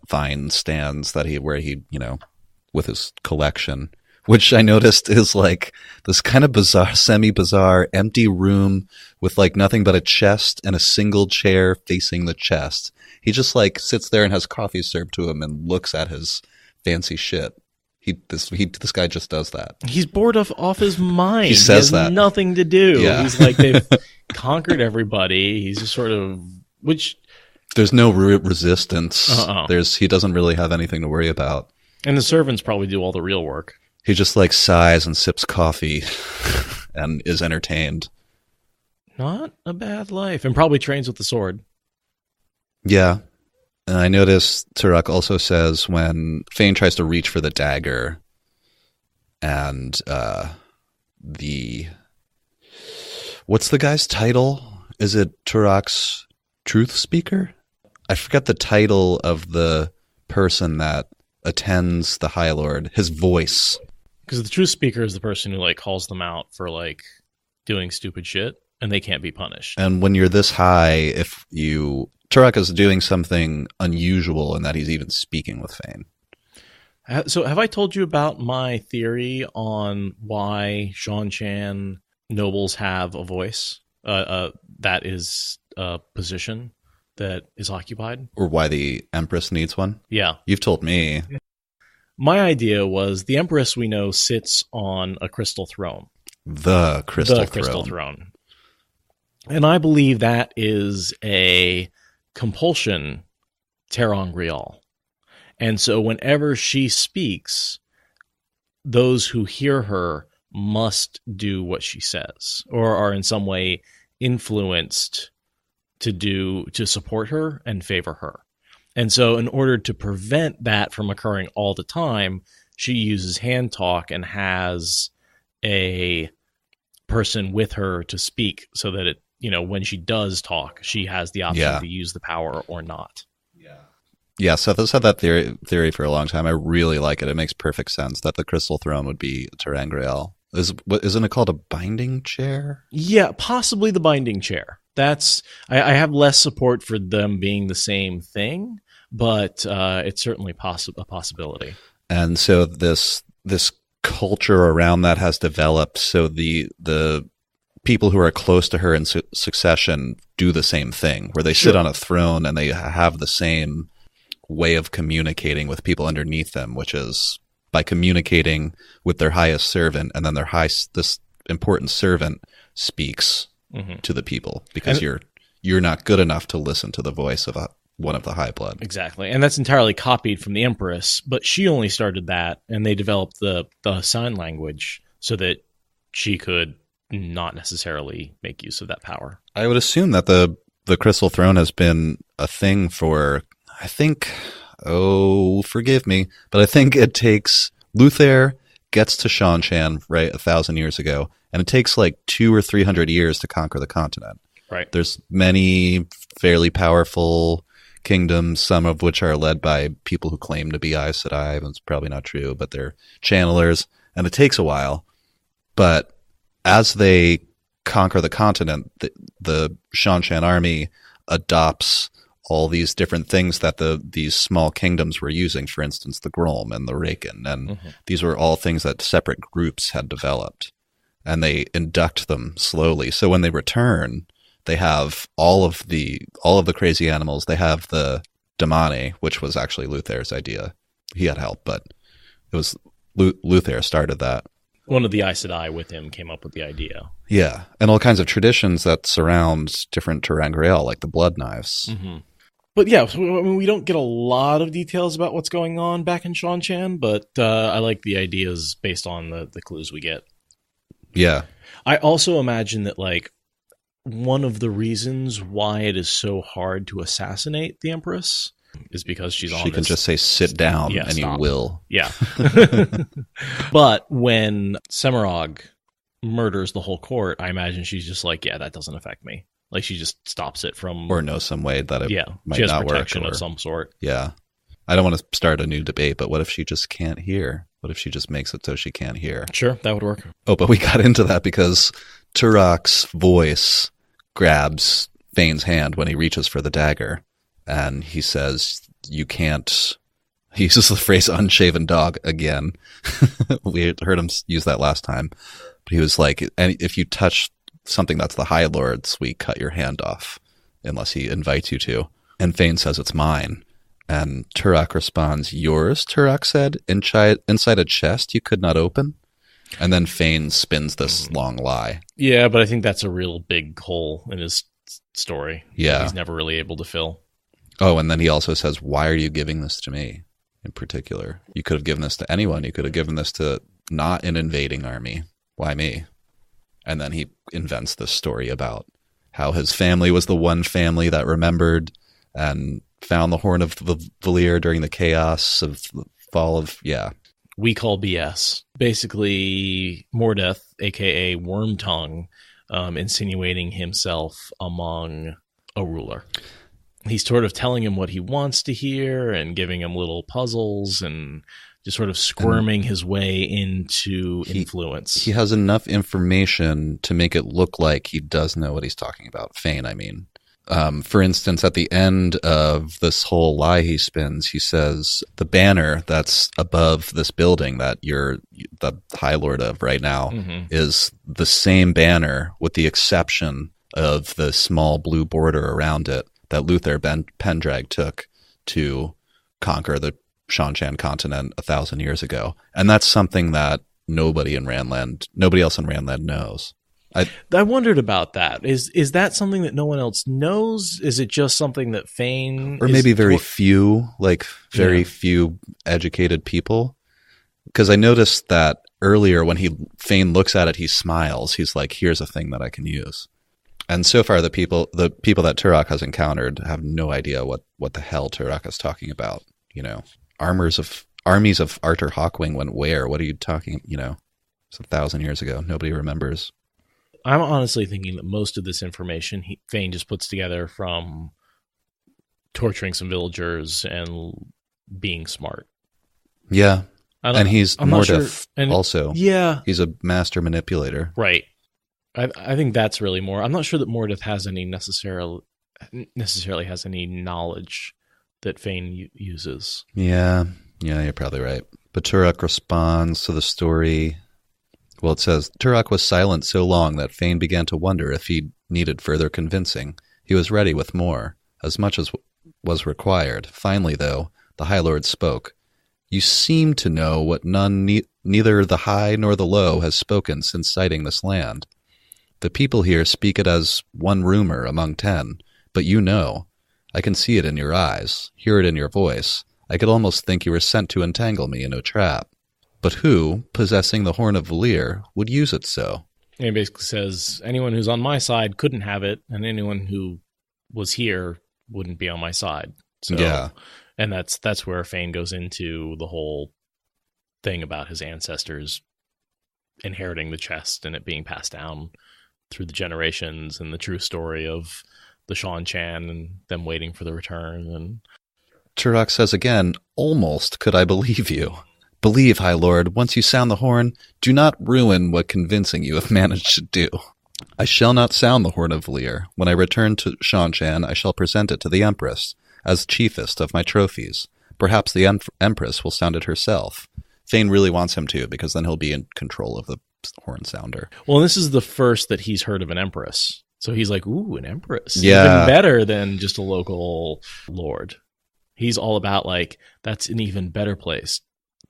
fine stands that where he, with his collection, which I noticed is like this kind of bizarre, semi-bizarre, empty room with like nothing but a chest and a single chair facing the chest. He just like sits there and has coffee served to him and looks at his fancy shit. This guy just does that. He's bored off his mind. He says he has that. Nothing to do. Yeah. He's like, they've conquered everybody. He's just sort of, which... There's no resistance. He doesn't really have anything to worry about. And the servants probably do all the real work. He just like sighs and sips coffee and is entertained. Not a bad life. And probably trains with the sword. Yeah. And I noticed Turak also says when Fain tries to reach for the dagger and what's the guy's title? Is it Turak's truth speaker? I forget the title of the person that attends the High Lord. His voice. Because the truth speaker is the person who like calls them out for like doing stupid shit and they can't be punished. And when you're this high, Turak is doing something unusual in that he's even speaking with Fain. So have I told you about my theory on why Shanshan nobles have a voice? That is a position that is occupied? Or why the Empress needs one? Yeah. You've told me. My idea was the Empress, we know, sits on a crystal throne. The crystal throne. And I believe that is a compulsion ter'angreal. And so whenever she speaks, those who hear her must do what she says or are in some way influenced to support her and favor her. And so in order to prevent that from occurring all the time, she uses hand talk and has a person with her to speak so that it, when she does talk, she has the option to use the power or not. Yeah, Seth has had that theory for a long time. I really like it. It makes perfect sense that the crystal throne would be ter'angreal. Isn't it called a binding chair? Yeah, possibly the binding chair. I have less support for them being the same thing, but it's certainly a possibility. And so this culture around that has developed. So the people who are close to her in succession do the same thing, where they sit on a throne and they have the same way of communicating with people underneath them, which is by communicating with their highest servant, and then this important servant speaks to the people because you're not good enough to listen to the voice of one of the high blood. Exactly. And that's entirely copied from the Empress, but she only started that, and they developed the sign language so that she could not necessarily make use of that power. I would assume that the crystal throne has been a thing for, I think, forgive me, but I think it takes, Luther gets to Shanshan, right, 1,000 years ago, and it takes like 200 or 300 years to conquer the continent. Right. There's many fairly powerful kingdoms, some of which are led by people who claim to be Aes Sedai, and it's probably not true, but they're channelers, and it takes a while. But as they conquer the continent, the Shanshan army adopts all these different things that these small kingdoms were using, for instance, the Golem and the Raken, and these were all things that separate groups had developed, and they induct them slowly. So when they return, they have all of the crazy animals. They have the Damane, which was actually Luther's idea. He had help, but it was Luther started that. One of the Aes Sedai with him came up with the idea. Yeah, and all kinds of traditions that surround different ter'angreal, like the blood knives. Mm-hmm. But yeah, we don't get a lot of details about what's going on back in Shanshan, but I like the ideas based on the clues we get. Yeah. I also imagine that like one of the reasons why it is so hard to assassinate the Empress is because she can just say sit down and stop. You will. Yeah. But when Semirog murders the whole court, I imagine she's just like, yeah, that doesn't affect me. Like she just stops it from, or knows some way that it might she has not protection work, of some sort. Yeah. I don't want to start a new debate, but what if she just can't hear? What if she just makes it so she can't hear? Sure, that would work. Oh, but we got into that because Turak's voice grabs Fain's hand when he reaches for the dagger, and he says, you can't, he uses the phrase unshaven dog again. We heard him use that last time. But he was like, and if you touch something that's the High Lord's, we cut your hand off unless he invites you to. And Fain says, it's mine. And Turak responds, yours, Turak said, inside a chest you could not open? And then Fain spins this long lie. Yeah, but I think that's a real big hole in his story. Yeah. He's never really able to fill. Oh, and then he also says, why are you giving this to me in particular? You could have given this to anyone. You could have given this to not an invading army. Why me? And then he invents this story about how his family was the one family that remembered and found the Horn of Valir during the chaos of the fall of, We call BS. Basically, Mordeth, a.k.a. Wormtongue, insinuating himself among a ruler. He's sort of telling him what he wants to hear and giving him little puzzles and just sort of squirming his way into influence. He has enough information to make it look like he does know what he's talking about. Fain, I mean. For instance, at the end of this whole lie he spins, he says, the banner that's above this building that you're the High Lord of right now is the same banner with the exception of the small blue border around it that Luther Pendrag took to conquer the Seanchan continent 1,000 years ago. And that's something that nobody else in Randland knows. I wondered about that. Is that something that no one else knows? Is it just something that Fain or maybe very few educated people? Because I noticed that earlier when Fain looks at it, he smiles. He's like, here's a thing that I can use. And so far, the people that Turak has encountered have no idea what the hell Turak is talking about. You know, armies of Arthur Hawkwing went where? What are you talking? You know, it's 1,000 years ago. Nobody remembers. I'm honestly thinking that most of this information Fain just puts together from torturing some villagers and being smart. Yeah, and he's Mordeth also. Yeah, he's a master manipulator. Right. I think that's really more. I'm not sure that Mordeth has any necessarily has any knowledge that Fain uses. Yeah, you're probably right. But Turak responds to the story. Well, it says, Turak was silent so long that Fain began to wonder if he needed further convincing. He was ready with more, as much as was required. Finally, though, the High Lord spoke. You seem to know what none, neither the high nor the low, has spoken since sighting this land. The people here speak it as one rumor among 10, but you know. I can see it in your eyes, hear it in your voice. I could almost think you were sent to entangle me in a trap. But who, possessing the Horn of Valir, would use it so? He basically says, anyone who's on my side couldn't have it, and anyone who was here wouldn't be on my side. So, yeah. And that's where Fain goes into the whole thing about his ancestors inheriting the chest and it being passed down through the generations, and the true story of the Seanchan and them waiting for the return. And Turak says again, almost could I believe you. Believe, High Lord, once you sound the horn, do not ruin what convincing you have managed to do. I shall not sound the Horn of Valir. When I return to Seanchan, I shall present it to the Empress, as chiefest of my trophies. Perhaps the Empress will sound it herself. Fain really wants him to, because then he'll be in control of the horn sounder. Well, this is the first that he's heard of an Empress. So he's like, ooh, an Empress. Yeah. Even better than just a local lord. He's all about, like, that's an even better place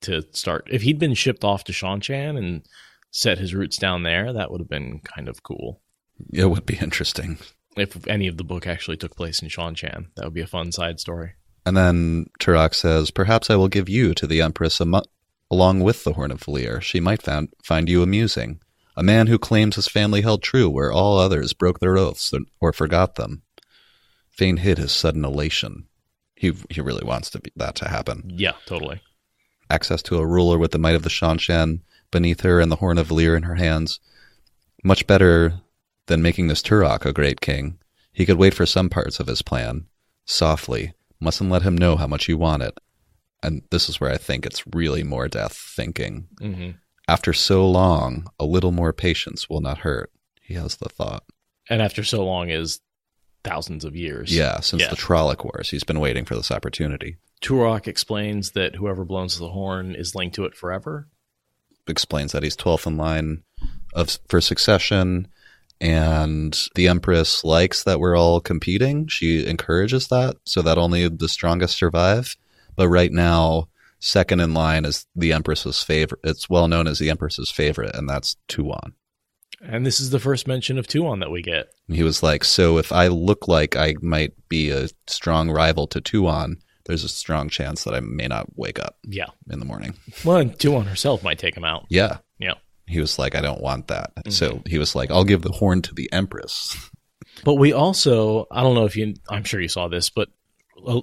to start. If he'd been shipped off to Seanchan and set his roots down there, that would have been kind of cool. It would be interesting. If any of the book actually took place in Seanchan, that would be a fun side story. And then Turak says, perhaps I will give you to the Empress along with the Horn of Valir. She might find you amusing. A man who claims his family held true where all others broke their oaths or forgot them. Fain hid his sudden elation. He really wants that to happen. Yeah, totally. Access to a ruler with the might of the Seanchan beneath her and the Horn of Valir in her hands. Much better than making this Turak a great king. He could wait for some parts of his plan. Softly. Mustn't let him know how much you want it. And this is where I think it's really more death thinking. Mm-hmm. After so long, a little more patience will not hurt. He has the thought. And after so long is thousands of years. Yeah, since the Trolloc Wars. He's been waiting for this opportunity. Turak explains that whoever blows the horn is linked to it forever. Explains that he's 12th in line for succession, and the Empress likes that we're all competing. She encourages that so that only the strongest survive. But right now, second in line is the Empress's favorite. It's well known as the Empress's favorite, and that's Tuon. And this is the first mention of Tuon that we get. And he was like, so if I look like I might be a strong rival to Tuon, there's a strong chance that I may not wake up in the morning. Well, and Tuon herself might take him out. Yeah. Yeah. He was like, I don't want that. Mm-hmm. So he was like, I'll give the horn to the Empress. But we also, I don't know if I'm sure you saw this, but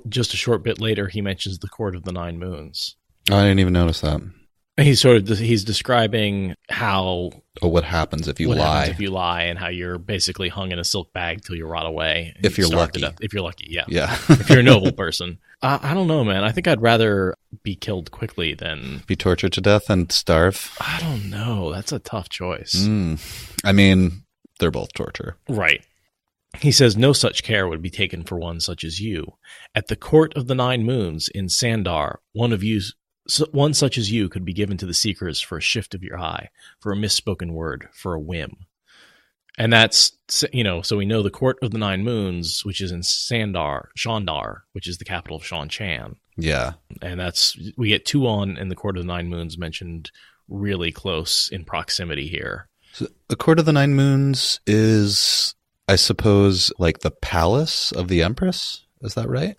just a short bit later, he mentions the Court of the Nine Moons. I didn't even notice that. He's describing how... what happens if you lie. And how you're basically hung in a silk bag till you rot away. If you're lucky. If you're lucky, yeah. Yeah. If you're a noble person. I don't know, man. I think I'd rather be killed quickly than... be tortured to death and starve? I don't know. That's a tough choice. I mean, they're both torture. Right. He says, no such care would be taken for one such as you. At the Court of the Nine Moons in Sandar, one such as you could be given to the Seekers for a shift of your eye, for a misspoken word, for a whim. And that's, so we know the Court of the Nine Moons, which is in Shandar, which is the capital of Shan-Chan. Yeah. And we get Tuon and the Court of the Nine Moons mentioned really close in proximity here. So the Court of the Nine Moons is, I suppose, like the palace of the Empress? Is that right?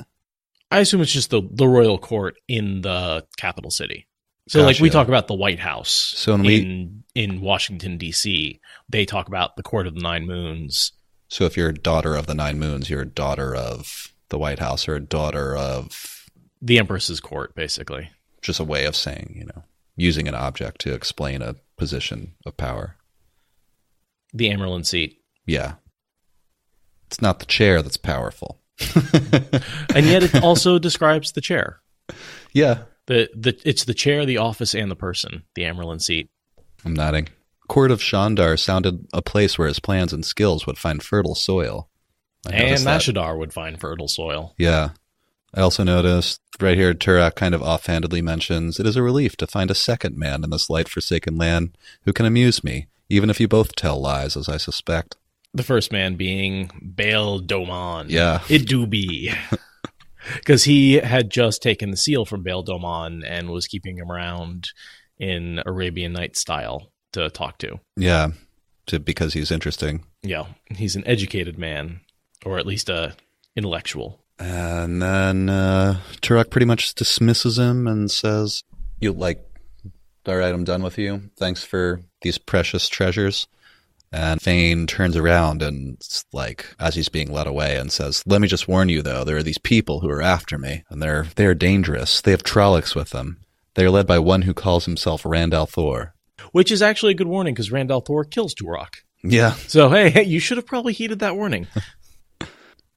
I assume it's just the royal court in the capital city. So, like, we talk about the White House so in Washington, D.C., they talk about the Court of the Nine Moons. So if you're a daughter of the Nine Moons, you're a daughter of the White House or a daughter of... the Empress's court, basically. Just a way of saying, using an object to explain a position of power. The Amerlin seat. Yeah. It's not the chair that's powerful. And yet it also describes the chair. Yeah. It's the chair, the office, and the person, the Amerlin seat. I'm nodding. Court of Shandar sounded a place where his plans and skills would find fertile soil. And Mashadar would find fertile soil. Yeah. I also noticed right here, Turak kind of offhandedly mentions, it is a relief to find a second man in this light-forsaken land who can amuse me, even if you both tell lies, as I suspect. The first man being Baal Doman. Yeah. It do be. Because he had just taken the seal from Baal Doman and was keeping him around in Arabian Nights style to talk to. Yeah, because he's interesting. Yeah, he's an educated man, or at least a intellectual. And then Turak pretty much dismisses him and says, all right, I'm done with you. Thanks for these precious treasures. And Fain turns around and, as he's being led away, and says, let me just warn you, though, there are these people who are after me, and they are dangerous. They have Trollocs with them. They are led by one who calls himself Rand and Thom. Which is actually a good warning, because Rand and Thom kills Turak. Yeah. So, hey, you should have probably heeded that warning.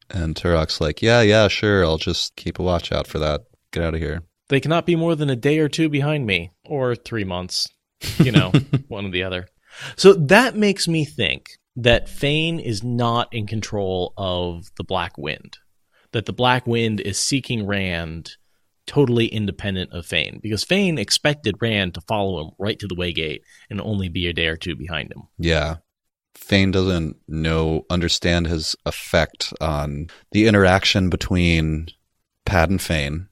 And Turak's like, yeah, sure, I'll just keep a watch out for that. Get out of here. They cannot be more than a day or two behind me, or 3 months, one or the other. So that makes me think that Fain is not in control of the Black Wind, that the Black Wind is seeking Rand totally independent of Fain, because Fain expected Rand to follow him right to the Waygate and only be a day or two behind him. Yeah. Fain doesn't understand his effect on the interaction between Pad and Fain,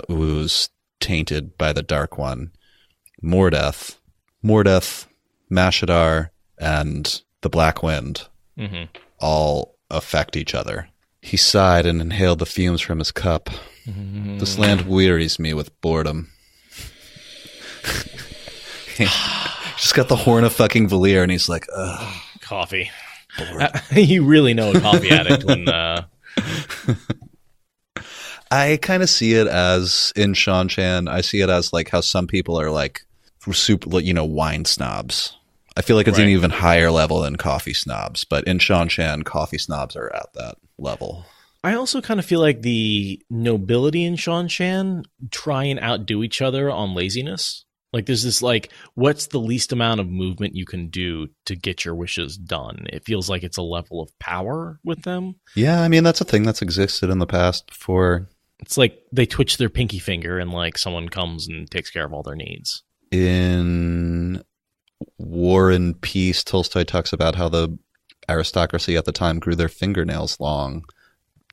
who's tainted by the Dark One, Mordeth, Mashadar, and the Black Wind all affect each other. He sighed and inhaled the fumes from his cup. This land wearies me with boredom. Just got the horn of fucking Valir, and he's like, ugh. Coffee. You really know a coffee addict when... I kind of see it as, in Shan-Chan, I see it as how some people are super, wine snobs. I feel like it's an even higher level than coffee snobs, but in Shan-Chan, coffee snobs are at that level. I also kind of feel like the nobility in Shan-Chan try and outdo each other on laziness. Like, there's this, like, what's the least amount of movement you can do to get your wishes done? It feels like it's a level of power with them. Yeah, I mean, that's a thing that's existed in the past before. It's like they twitch their pinky finger and, like, someone comes and takes care of all their needs. In War and Peace, Tolstoy talks about how the aristocracy at the time grew their fingernails long.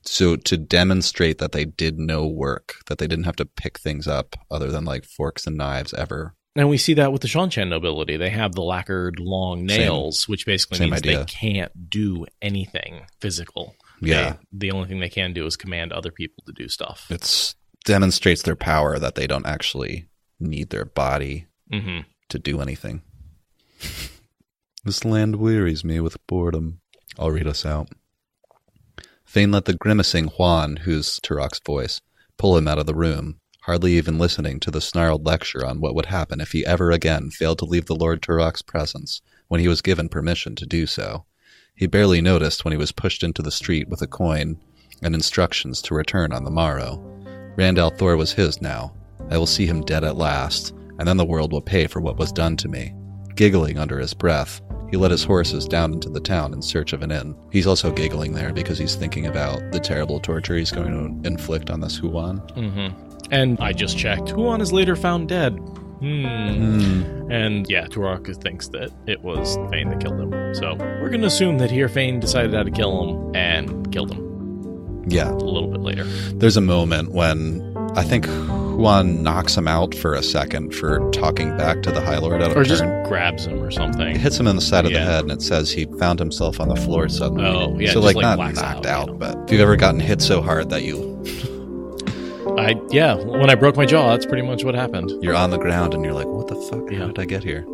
So to demonstrate that they did no work, that they didn't have to pick things up other than like forks and knives ever. And we see that with the Shanshan nobility. They have the lacquered long nails, which basically means idea. They can't do anything physical. Yeah. The only thing they can do is command other people to do stuff. It demonstrates their power that they don't actually need their body to do anything. This land wearies me with boredom. I'll read us out. Fain let the grimacing Juan, who's Turak's voice, pull him out of the room, hardly even listening to the snarled lecture on what would happen if he ever again failed to leave the Lord Turak's presence when he was given permission to do so. He barely noticed when he was pushed into the street with a coin and instructions to return on the morrow. Rand Thor was his now. I will see him dead at last, and then the world will pay for what was done to me. Giggling under his breath, he led his horses down into the town in search of an inn. He's also giggling there because he's thinking about the terrible torture he's going to inflict on this Huan. And I just checked. Huan is later found dead. And yeah, Turak thinks that it was Fain that killed him. So we're going to assume that here Fain decided how to kill him and killed him. Yeah. A little bit later. There's a moment when I think Huan knocks him out for a second for talking back to the High Lord out of turn. Or just grabs him or something. It hits him in the side of the head, and it says he found himself on the floor suddenly. Oh, yeah. So, just not knocked out, but if you've ever gotten hit so hard that when I broke my jaw, that's pretty much what happened. You're on the ground, and you're like, what the fuck? How did I get here?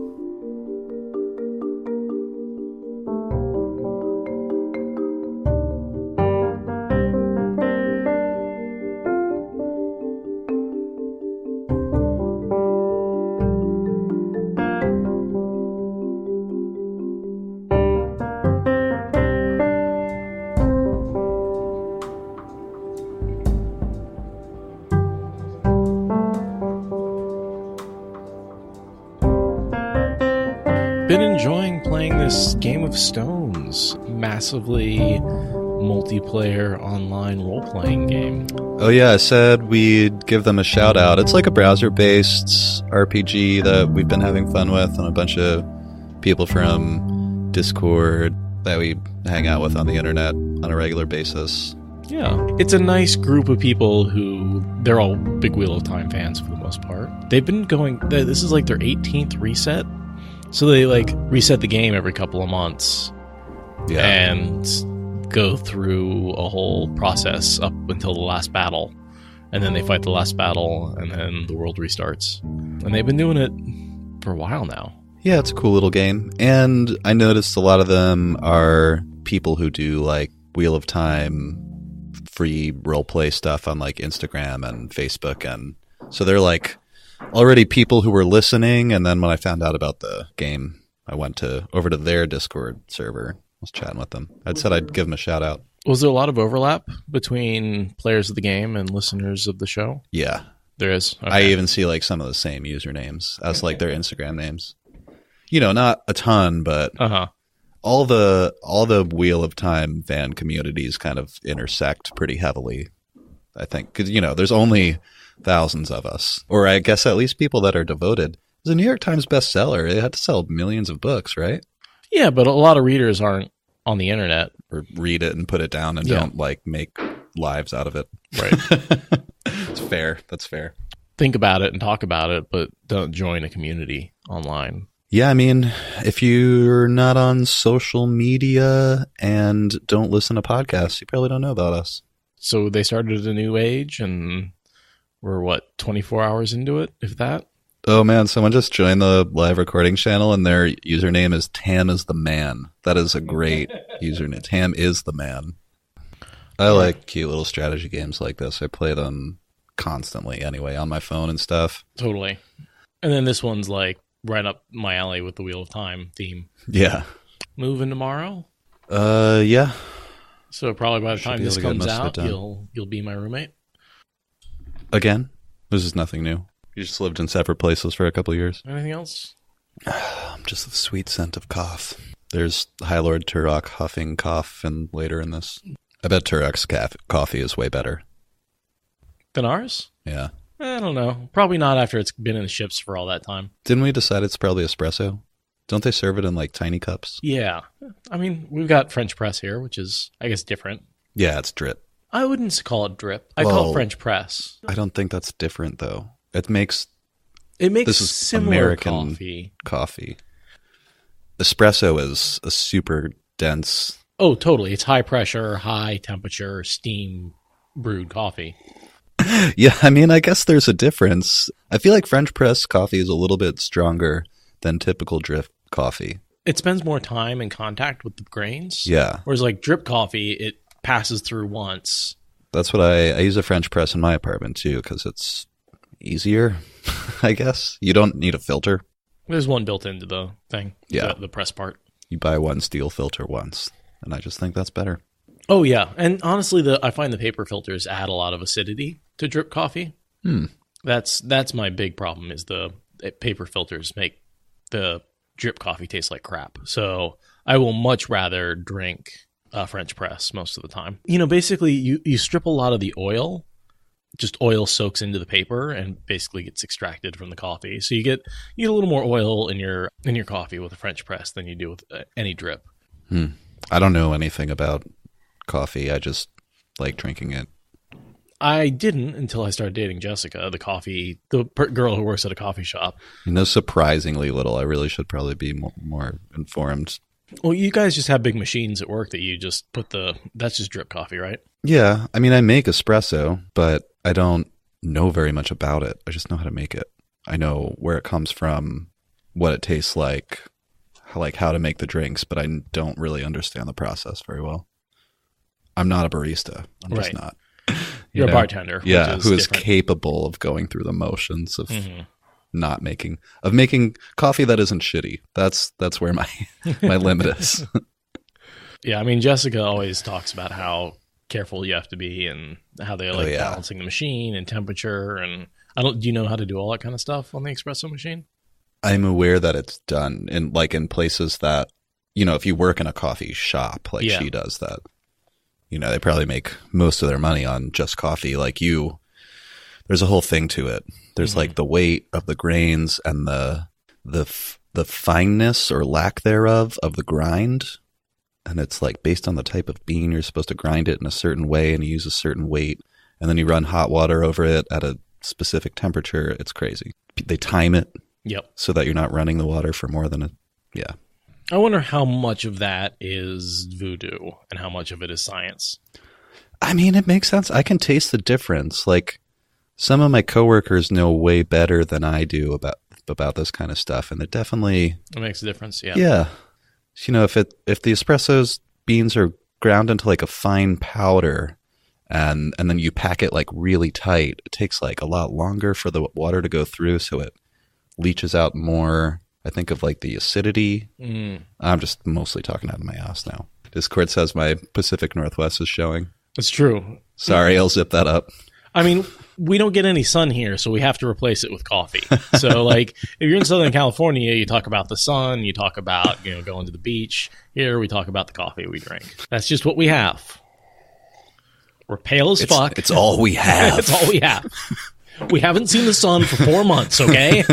Been enjoying playing this Game of Stones, massively multiplayer online role-playing game. Oh yeah, I said we'd give them a shout out. It's like a browser-based RPG that we've been having fun with, and a bunch of people from Discord that we hang out with on the internet on a regular basis. Yeah, it's a nice group of people who, they're all big Wheel of Time fans for the most part. They've been going, this is like their 18th reset. So they like reset the game every couple of months and go through a whole process up until the last battle. And then they fight the last battle and then the world restarts. And they've been doing it for a while now. Yeah, it's a cool little game. And I noticed a lot of them are people who do like Wheel of Time free roleplay stuff on like Instagram and Facebook. And so they're like already people who were listening, and then when I found out about the game, I went over to their Discord server. I was chatting with them. I'd said I'd give them a shout out. Was there a lot of overlap between players of the game and listeners of the show? Yeah. There is? Okay. I even see like some of the same usernames as like their Instagram names. You know, not a ton, but all the Wheel of Time fan communities kind of intersect pretty heavily, I think. Because, you know, there's only thousands of us, or I guess at least people that are devoted. It's a New York Times bestseller. It had to sell millions of books, right? Yeah, but a lot of readers aren't on the internet. Or read it and put it down and don't like make lives out of it. Right. It's fair. That's fair. Think about it and talk about it, but don't join a community online. Yeah, I mean, if you're not on social media and don't listen to podcasts, you probably don't know about us. So they started a new age and we're, 24 hours into it, if that? Oh, man, someone just joined the live recording channel, and their username is Tam is the Man. That is a great username. Tam is the Man. I like cute little strategy games like this. I play them constantly anyway, on my phone and stuff. Totally. And then this one's like right up my alley with the Wheel of Time theme. Yeah. Moving tomorrow? Yeah. So probably by the time this comes out, you'll be my roommate. Again? This is nothing new. You just lived in separate places for a couple of years? Anything else? Just the sweet scent of cough. There's High Lord Turak huffing cough and later in this. I bet Turak's coffee is way better. Than ours? Yeah. I don't know. Probably not after it's been in the ships for all that time. Didn't we decide it's probably espresso? Don't they serve it in like tiny cups? Yeah. I mean, we've got French press here, which is, I guess, different. Yeah, it's drip. I wouldn't call it drip. I call it French press. I don't think that's different, though. It makes this is similar American coffee. Espresso is a super dense... Oh, totally. It's high pressure, high temperature, steam brewed coffee. Yeah, I mean, I guess there's a difference. I feel like French press coffee is a little bit stronger than typical drip coffee. It spends more time in contact with the grains. Yeah. Whereas like drip coffee, it passes through once. That's what I use a French press in my apartment too, because it's easier, I guess. You don't need a filter. There's one built into the thing. Yeah. The press part. You buy one steel filter once, and I just think that's better. Oh, yeah. And honestly, I find the paper filters add a lot of acidity to drip coffee. That's my big problem is the paper filters make the drip coffee taste like crap. So I will much rather drink French press most of the time. You know, basically, you strip a lot of the oil. Just oil soaks into the paper and basically gets extracted from the coffee. So you get a little more oil in your coffee with a French press than you do with any drip. I don't know anything about coffee. I just like drinking it. I didn't until I started dating Jessica, the girl who works at a coffee shop. You know, surprisingly little. I really should probably be more informed. Well, you guys just have big machines at work that you just that's just drip coffee, right? Yeah. I mean, I make espresso, but I don't know very much about it. I just know how to make it. I know where it comes from, what it tastes like how to make the drinks, but I don't really understand the process very well. I'm not a barista. I'm just not. You're a bartender. Yeah, which is who is different. Capable of going through the motions of making coffee that isn't shitty. That's where my limit is. Yeah, I mean, Jessica always talks about how careful you have to be and how they like balancing the machine and temperature. And do you know how to do all that kind of stuff on the espresso machine? I'm aware that it's done in places that, you know, if you work in a coffee shop like she does that, you know, they probably make most of their money on just coffee. Like there's a whole thing to it. There's like the weight of the grains and the fineness or lack thereof of the grind. And it's like based on the type of bean, you're supposed to grind it in a certain way and you use a certain weight. And then you run hot water over it at a specific temperature. It's crazy. They time it. Yep. So that you're not running the water for more than I wonder how much of that is voodoo and how much of it is science. I mean, it makes sense. I can taste the difference. Like some of my coworkers know way better than I do about this kind of stuff, and it makes a difference. Yeah. Yeah. You know, if the espresso's beans are ground into like a fine powder, and then you pack it like really tight, it takes like a lot longer for the water to go through, so it leaches out more. I think of like the acidity. I'm just mostly talking out of my ass now. Discord says my Pacific Northwest is showing. It's true. Sorry, I'll zip that up. I mean, we don't get any sun here, so we have to replace it with coffee. So like if you're in Southern California, you talk about the sun, you talk about, you know, going to the beach. Here we talk about the coffee we drink. That's just what we have. We're pale as fuck. It's all we have. It's all we have. We haven't seen the sun for 4 months, okay?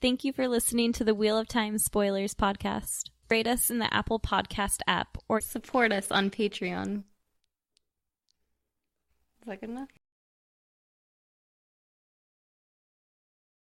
Thank you for listening to the Wheel of Time Spoilers podcast. Rate us in the Apple Podcast app or support us on Patreon. Is that good enough?